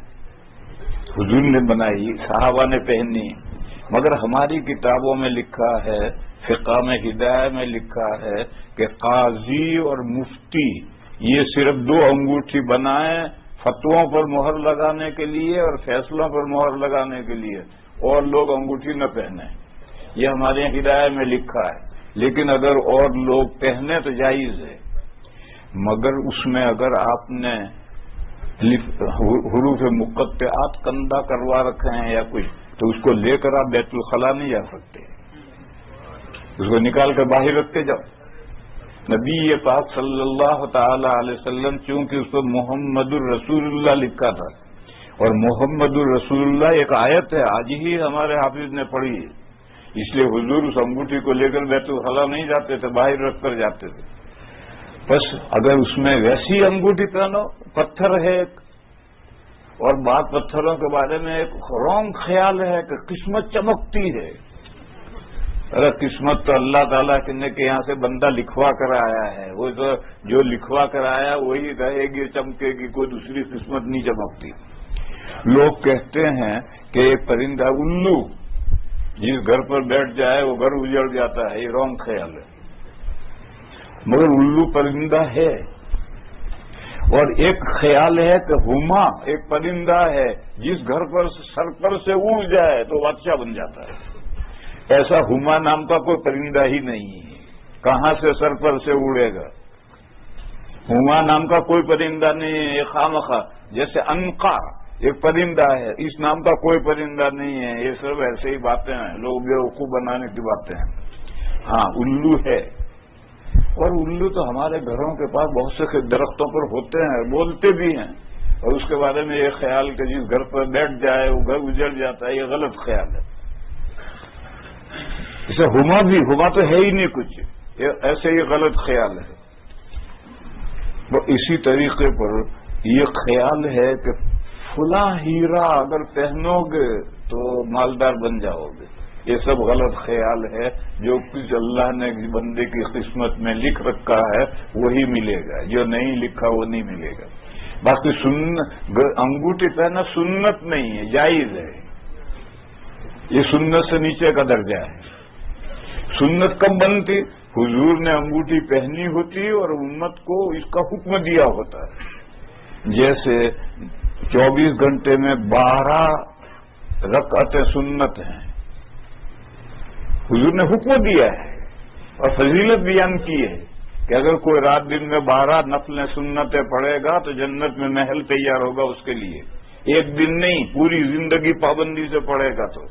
B: حضور نے بنائی، صحابہ نے پہنی، مگر ہماری کتابوں میں لکھا ہے، فقہ میں ہدایہ میں لکھا ہے کہ قاضی اور مفتی یہ صرف 2 انگوٹھی بنائیں فتووں پر مہر لگانے کے لیے اور فیصلوں پر مہر لگانے کے لیے، اور لوگ انگوٹھی نہ پہنیں. یہ ہمارے ہدایہ میں لکھا ہے. لیکن اگر اور لوگ پہنے تو جائز ہے، مگر اس میں اگر آپ نے حروف مقطعات کندہ کروا رکھے ہیں یا کچھ، تو اس کو لے کر آپ بیت الخلاء نہیں جا سکتے، اس کو نکال کر باہر رکھ کے جاؤ۔ نبی پاک صلی اللہ تعالی علیہ وسلم چونکہ اس پر محمد الرسول اللہ لکھا تھا، اور محمد الرسول اللہ ایک آیت ہے، آج ہی ہمارے حافظ نے پڑھی ہے، اس لیے حضور اس انگوٹھی کو لے کر بیت الخلاء نہیں جاتے تھے، باہر رکھ کر جاتے تھے۔ بس اگر اس میں ویسی انگوٹھی پہنو، پتھر ہے ایک، اور بعض پتھروں کے بارے میں ایک رونگ خیال ہے کہ قسمت چمکتی ہے، ارے قسمت تو اللہ تعالیٰ کے یہاں سے بندہ لکھوا کر آیا ہے، وہ تو جو لکھوا کر آیا وہی رہے گی، چمکے گی، کوئی دوسری قسمت نہیں چمکتی۔ لوگ کہتے ہیں کہ ایک پرندہ الو جس گھر پر بیٹھ جائے وہ گھر اجڑ جاتا ہے، یہ رونگ خیال ہے، مگر الو پرندہ ہے۔ اور ایک خیال ہے کہ ہما ایک پرندہ ہے، جس گھر پر سر پر سے اڑ جائے تو بادشاہ بن جاتا ہے۔ ایسا ہما نام کا کوئی پرندہ ہی نہیں ہے، کہاں سے سر پر سے اڑے گا؟ ہما نام کا کوئی پرندہ نہیں ہے، یہ خامخواہ جیسے انقا ایک پرندہ ہے، اس نام کا کوئی پرندہ نہیں ہے، یہ سب ایسے ہی باتیں ہیں، لوگ بیوقوف بنانے کی باتیں ہیں۔ ہاں الو ہے، اور الو تو ہمارے گھروں کے پاس بہت سے درختوں پر ہوتے ہیں، بولتے بھی ہیں، اور اس کے بارے میں یہ خیال کہ جس گھر پر بیٹھ جائے وہ گھر اجڑ جاتا ہے، یہ غلط خیال ہے۔ اسے ہما تو ہے ہی نہیں کچھ، ایسے ہی غلط خیال ہے۔ وہ اسی طریقے پر یہ خیال ہے کہ فلاں ہیرا اگر پہنو گے تو مالدار بن جاؤ گے، یہ سب غلط خیال ہے۔ جو کچھ اللہ نے بندے کی قسمت میں لکھ رکھا ہے وہی ملے گا، جو نہیں لکھا وہ نہیں ملے گا۔ باقی انگوٹھی پہنا سنت نہیں ہے، جائز ہے، یہ سنت سے نیچے کا درجہ ہے۔ سنت کب بنتی؟ حضور نے انگوٹھی پہنی ہوتی اور امت کو اس کا حکم دیا ہوتا ہے۔ جیسے 24 گھنٹے میں 12 رکعتیں سنت ہیں، حضور نے حکم دیا ہے اور فضیلت بیان کی ہے کہ اگر کوئی رات دن میں 12 نفلیں سنتیں پڑھے گا تو جنت میں محل تیار ہوگا اس کے لیے، ایک دن نہیں، پوری زندگی پابندی سے پڑھے گا۔ تو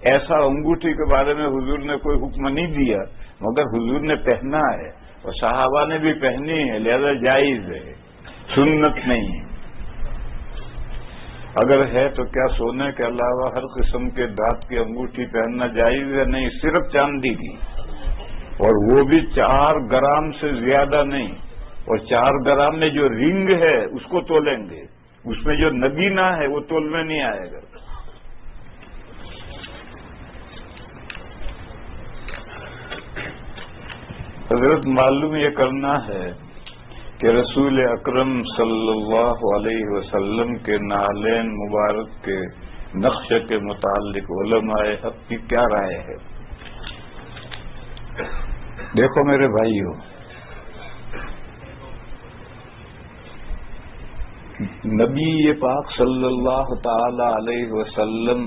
B: ایسا انگوٹھی کے بارے میں حضور نے کوئی حکم نہیں دیا، مگر حضور نے پہنا ہے اور صحابہ نے بھی پہنی ہے، لہذا جائز ہے، سنت نہیں ہے۔ اگر ہے تو کیا سونے کے علاوہ ہر قسم کے دانت کی انگوٹھی پہننا جائز ہے؟ نہیں، صرف چاندی کی، اور وہ بھی 4 گرام سے زیادہ نہیں، اور 4 گرام میں جو رنگ ہے اس کو تولیں گے، اس میں جو نگینہ ہے وہ تول میں نہیں آئے گا۔ حضرت معلوم یہ کرنا ہے کہ رسول اکرم صلی اللہ علیہ وسلم کے نعلین مبارک کے نقش کے متعلق علماء حق کی کیا رائے ہے۔ دیکھو میرے بھائیو، نبی پاک صلی اللہ تعالی علیہ وسلم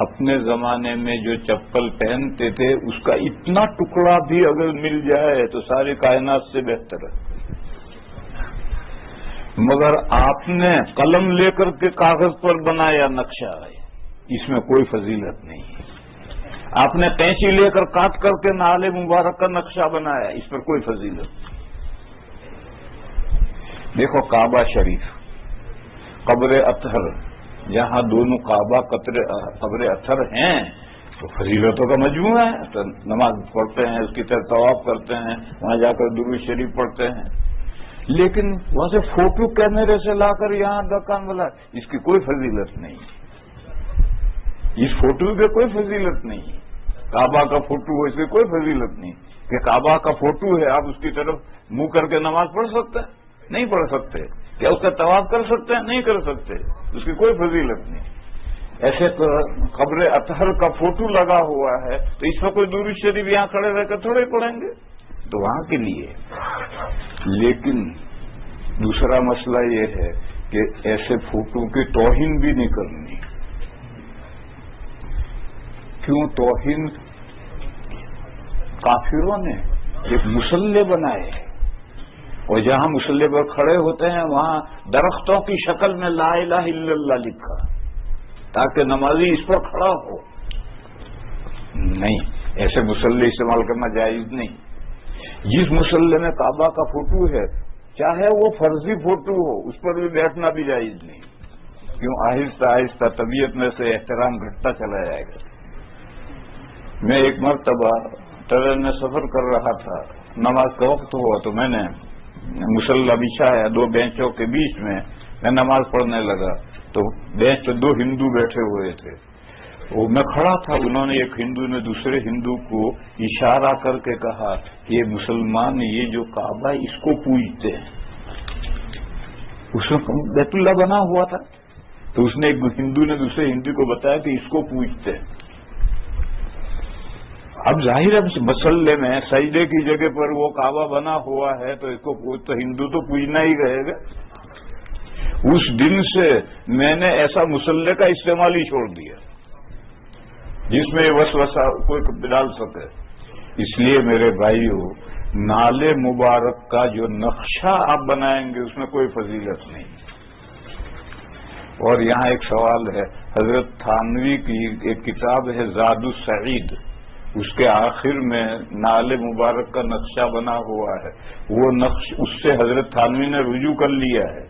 B: اپنے زمانے میں جو چپل پہنتے تھے اس کا اتنا ٹکڑا بھی اگر مل جائے تو ساری کائنات سے بہتر ہے، مگر آپ نے قلم لے کر کے کاغذ پر بنایا نقشہ ہے، اس میں کوئی فضیلت نہیں ہے۔ آپ نے قینچی لے کر کاٹ کر کے نعل مبارک کا نقشہ بنایا، اس پر کوئی فضیلت نہیں۔ دیکھو کعبہ شریف، قبر اطہر، جہاں دونوں کعبہ قبر اطہر ہیں تو فضیلتوں کا مجموعہ ہے، تو نماز پڑھتے ہیں، اس کی طرف طواف کرتے ہیں، وہاں جا کر درود شریف پڑھتے ہیں، لیکن وہاں سے فوٹو کیمرے سے لا کر یہاں دکان والا، اس کی کوئی فضیلت نہیں، اس فوٹو کی کوئی فضیلت نہیں۔ کعبہ کا فوٹو ہو، اس کی کوئی فضیلت نہیں کہ کعبہ کا فوٹو ہے آپ اس کی طرف منہ کر کے نماز پڑھ سکتے ہیں؟ نہیں پڑھ سکتے۔ کیا اس کا طواف کر سکتے ہیں؟ نہیں کر سکتے، اس کی کوئی فضیلت نہیں۔ ایسے قبر اطہر کا فوٹو لگا ہوا ہے تو اس میں کوئی درود شریف یہاں کھڑے رہ کر تھوڑے پڑھیں گے، تو وہاں کے لیے۔ لیکن دوسرا مسئلہ یہ ہے کہ ایسے فوٹو کی توہین بھی نہیں کرنی۔ کیوں توہین؟ کافروں نے ایک مسلح بنائے اور جہاں مصلی پر کھڑے ہوتے ہیں وہاں درختوں کی شکل میں لا الہ الا اللہ لکھا تاکہ نمازی اس پر کھڑا ہو. نہیں، ایسے مصلی استعمال کرنا جائز نہیں. جس مصلی میں کعبہ کا فوٹو ہے چاہے وہ فرضی فوٹو ہو اس پر بھی بیٹھنا بھی جائز نہیں. کیوں؟ آہستہ آہستہ طبیعت میں سے احترام گھٹتا چلا جائے گا. میں ایک مرتبہ ٹرین میں سفر کر رہا تھا، نماز کا وقت ہوا تو میں نے مصلی بچھایا 2 بینچوں کے بیچ میں نماز پڑھنے لگا. تو بینچ پہ 2 ہندو بیٹھے ہوئے تھے، وہ میں کھڑا تھا. انہوں نے ایک ہندو نے دوسرے ہندو کو اشارہ کر کے کہا کہ یہ مسلمان یہ جو کعبہ ہے اس کو پوجتے ہیں. اس میں بیت اللہ بنا ہوا تھا تو اس نے ایک ہندو نے دوسرے ہندو کو بتایا کہ اس کو پوجتے ہیں. اب ظاہر ہے مصلی میں سجدے کی جگہ پر وہ کعبہ بنا ہوا ہے تو اس کو تو ہندو تو پوجنا ہی رہے گا. اس دن سے میں نے ایسا مصلی کا استعمال ہی چھوڑ دیا جس میں وسوسہ کوئی ڈال سکے. اس لیے میرے بھائیو، نالے مبارک کا جو نقشہ آپ بنائیں گے اس میں کوئی فضیلت نہیں. اور یہاں ایک سوال ہے، حضرت تھانوی کی ایک کتاب ہے زاد السعید، اس کے آخر میں نالے مبارک کا نقشہ بنا ہوا ہے. وہ نقش اس سے حضرت تھانوی نے رجوع کر لیا ہے.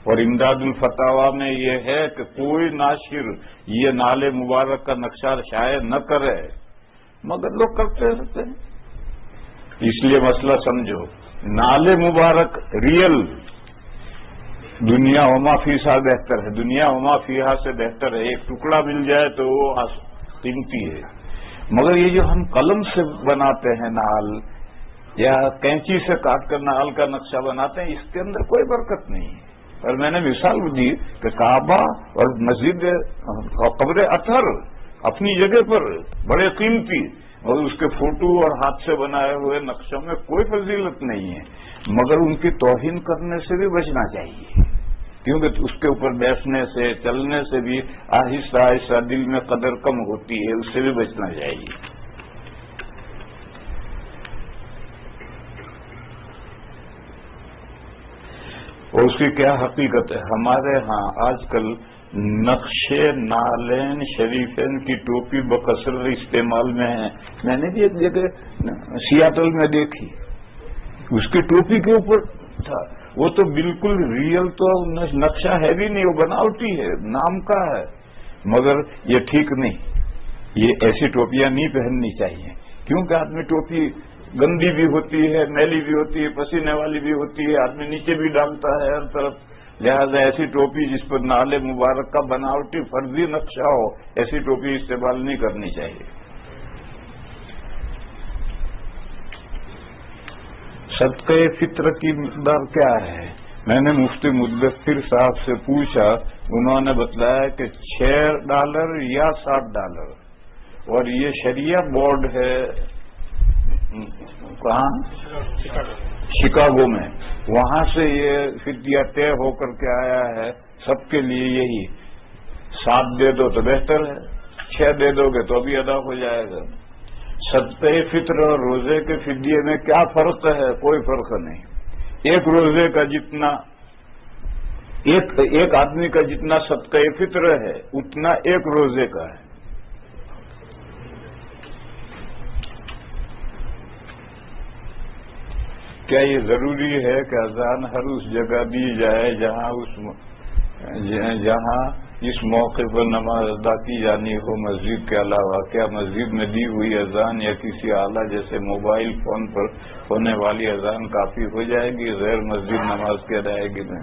B: اور امداد الفتاوا میں یہ ہے کہ کوئی ناشر یہ نالے مبارک کا نقشہ شائع نہ کرے، مگر لوگ کرتے رہتے ہیں. اس لیے مسئلہ سمجھو، نالے مبارک ریئل دنیا وما فیہا بہتر ہے، دنیا وما فیہا سے بہتر ہے. ایک ٹکڑا مل جائے تو وہ قیمتی ہے. مگر یہ جو ہم قلم سے بناتے ہیں نال یا کینچی سے کاٹ کر نال کا نقشہ بناتے ہیں، اس کے اندر کوئی برکت نہیں ہے. اور میں نے مثال دی کہ کعبہ اور مسجد قبر اطہر اپنی جگہ پر بڑے قیمتی، اور اس کے فوٹو اور ہاتھ سے بنائے ہوئے نقشوں میں کوئی فضیلت نہیں ہے. مگر ان کی توہین کرنے سے بھی بچنا چاہیے، کیونکہ اس کے اوپر بیٹھنے سے چلنے سے بھی آہستہ آہستہ دل میں قدر کم ہوتی ہے، اس سے بھی بچنا چاہیے. اور اس کی کیا حقیقت ہے؟ ہمارے ہاں آج کل نقشے نالین شریفین کی ٹوپی بکثرت استعمال میں ہے. میں نے بھی ایک جگہ سیاٹل میں دیکھی، اس کی ٹوپی کے اوپر تھا، وہ تو بالکل ریئل تو نقشہ ہے بھی نہیں، وہ بناوٹی ہے، نام کا ہے. مگر یہ ٹھیک نہیں، یہ ایسی ٹوپیاں نہیں پہننی چاہیے، کیونکہ آدمی ٹوپی گندی بھی ہوتی ہے، میلی بھی ہوتی ہے، پسینے والی بھی ہوتی ہے، آدمی نیچے بھی ڈالتا ہے ہر طرف. لہذا ایسی ٹوپی جس پر نالے مبارک کا بناوٹی فرضی نقشہ ہو، ایسی ٹوپی استعمال نہیں کرنی چاہیے. صدقہ فطر کی مقدار کیا ہے؟ میں نے مفتی مدثر صاحب سے پوچھا، انہوں نے بتلایا کہ $6 یا $7. اور یہ شریعہ بورڈ ہے کہاں؟ شکاگو میں، وہاں سے یہ فدیہ طے ہو کر کے آیا ہے سب کے لیے یہی. 7 دے دو تو بہتر ہے، 6 دے دو گے تو ابھی ادا ہو جائے گا. صدقہ فطر اور روزے کے فدیے میں کیا فرق ہے؟ کوئی فرق نہیں. ایک روزے کا جتنا ایک آدمی کا جتنا صدقہ فطر ہے اتنا ایک روزے کا ہے. کیا یہ ضروری ہے کہ اذان ہر اس جگہ دی جائے جہاں اس موقع پر نماز ادا کی جانی ہو مسجد کے علاوہ؟ کیا مسجد میں دی ہوئی اذان یا کسی آلہ جیسے موبائل فون پر ہونے والی اذان کافی ہو جائے گی غیر مسجد نماز کی ادائیگی میں؟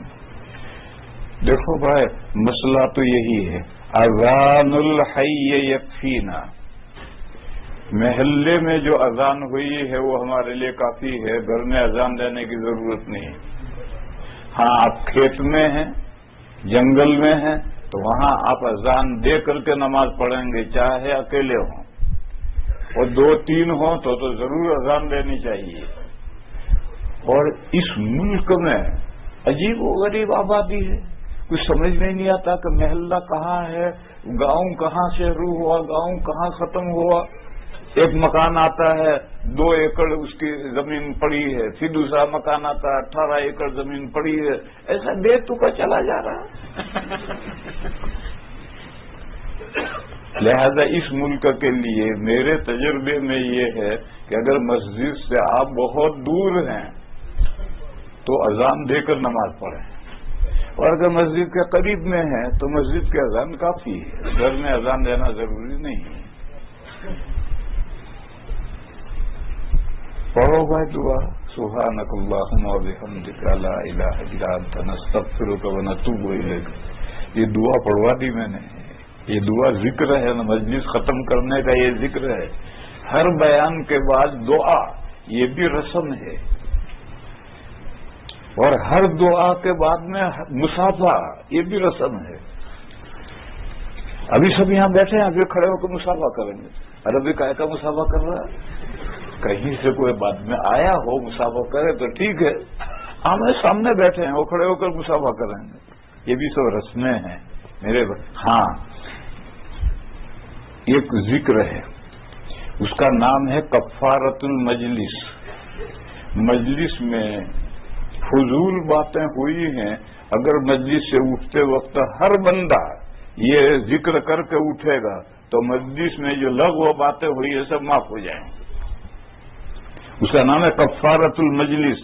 B: دیکھو بھائی، مسئلہ تو یہی ہے، اذان الحی یکفینا. محلے میں جو اذان ہوئی ہے وہ ہمارے لیے کافی ہے، گھر میں اذان دینے کی ضرورت نہیں. ہاں آپ کھیت میں ہیں، جنگل میں ہیں، تو وہاں آپ اذان دے کر کے نماز پڑھیں گے، چاہے اکیلے ہوں، اور 2-3 ہوں تو ضرور اذان دینی چاہیے. اور اس ملک میں عجیب و غریب آبادی ہے، کچھ سمجھ میں نہیں آتا کہ محلہ کہاں ہے، گاؤں کہاں شروع ہوا، گاؤں کہاں ختم ہوا. ایک مکان آتا ہے 2 ایکڑ اس کی زمین پڑی ہے، پھر دوسرا مکان آتا ہے 18 ایکڑ زمین پڑی ہے، ایسا بے تکا چلا جا رہا ہے۔ لہذا اس ملک کے لیے میرے تجربے میں یہ ہے کہ اگر مسجد سے آپ بہت دور ہیں تو اذان دے کر نماز پڑھیں، اور اگر مسجد کے قریب میں ہیں تو مسجد کے اذان کافی ہے، گھر میں اذان دینا ضروری نہیں ہے۔ پڑھو بھائی دعا، سبحانک اللہم و بحمدک لا الہ الا انت نستغفرک و نتوب الیک۔ یہ دعا پڑھوا دی میں نے، یہ دعا ذکر ہے، مجلس ختم کرنے کا یہ ذکر ہے۔ ہر بیان کے بعد دعا، یہ بھی رسم ہے، اور ہر دعا کے بعد میں مصافحہ، یہ بھی رسم ہے۔ ابھی سب یہاں بیٹھے ہیں، ابھی کھڑے ہو کے مصافحہ کریں گے۔ عربی کا مصافحہ کر رہا ہے، کہیں سے کوئی بعد میں آیا ہو مصافحہ کرے تو ٹھیک ہے، آمنے سامنے بیٹھے ہیں وہ کھڑے ہو کر مصافحہ کریں گے، یہ بھی سب رسمیں ہیں میرے۔ ہاں، ایک ذکر ہے، اس کا نام ہے کفارۃ المجلس۔ مجلس میں فضول باتیں ہوئی ہیں، اگر مجلس سے اٹھتے وقت ہر بندہ یہ ذکر کر کے اٹھے گا تو مجلس میں جو لغو باتیں ہوئی ہیں سب معاف ہو جائیں گے۔ اس کا نام ہے کفارۃ المجلس۔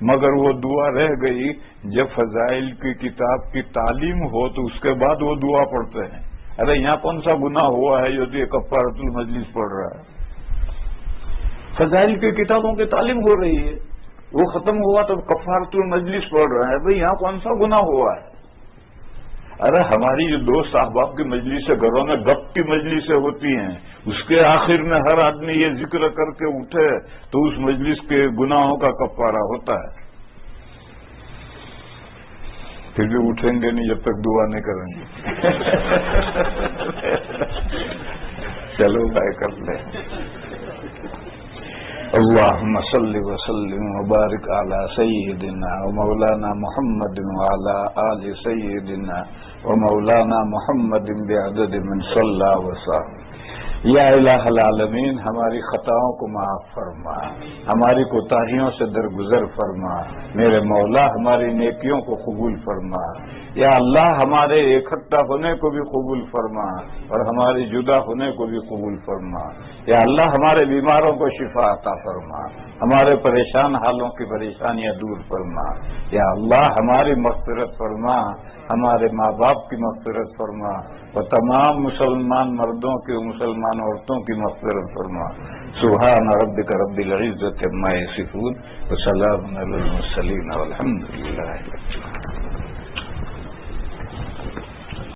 B: مگر وہ دعا رہ گئی جب فضائل کی کتاب کی تعلیم ہو تو اس کے بعد وہ دعا پڑھتے ہیں۔ ارے یہاں کون سا گناہ ہوا ہے جو یہ کفارۃ المجلس پڑھ رہا ہے؟ فضائل کی کتابوں کی تعلیم ہو رہی ہے، وہ ختم ہوا تو کفارۃ المجلس پڑھ رہا ہے، بھئی یہاں کون سا گناہ ہوا ہے؟ ارے ہماری جو دوست احباب کی مجلسیں، گھروں میں گپ کی مجلسیں ہوتی ہیں، اس کے آخر میں ہر آدمی یہ ذکر کر کے اٹھے تو اس مجلس کے گناہوں کا کفارہ ہوتا ہے۔ پھر بھی اٹھیں گے نہیں جب تک دعا نہیں کریں گے۔ چلو بھائی کر لیں۔ اللہم صلی وسلم وبارک علی سیدنا و مولانا محمد وعلی آل سیدنا و مولانا محمد بعدد من صلی وسلم۔ یا الہ العالمین، ہماری خطاؤں کو معاف فرما، ہماری کوتاہیوں سے درگزر فرما، میرے مولا ہماری نیکیوں کو قبول فرما۔ یا اللہ ہمارے اکٹھا ہونے کو بھی قبول فرما اور ہمارے جدا ہونے کو بھی قبول فرما۔ یا اللہ ہمارے بیماروں کو شفا عطا فرما، ہمارے پریشان حالوں کی پریشانیاں دور فرما۔ یا اللہ ہماری مغفرت فرما، ہمارے ماں باپ کی مغفرت فرما، اور تمام مسلمان مردوں کی و مسلمان عورتوں کی مغفرت فرما۔ سبحان ربک رب العزت عما یصفون وسلام علی المرسلین والحمد للہ رب العالمین۔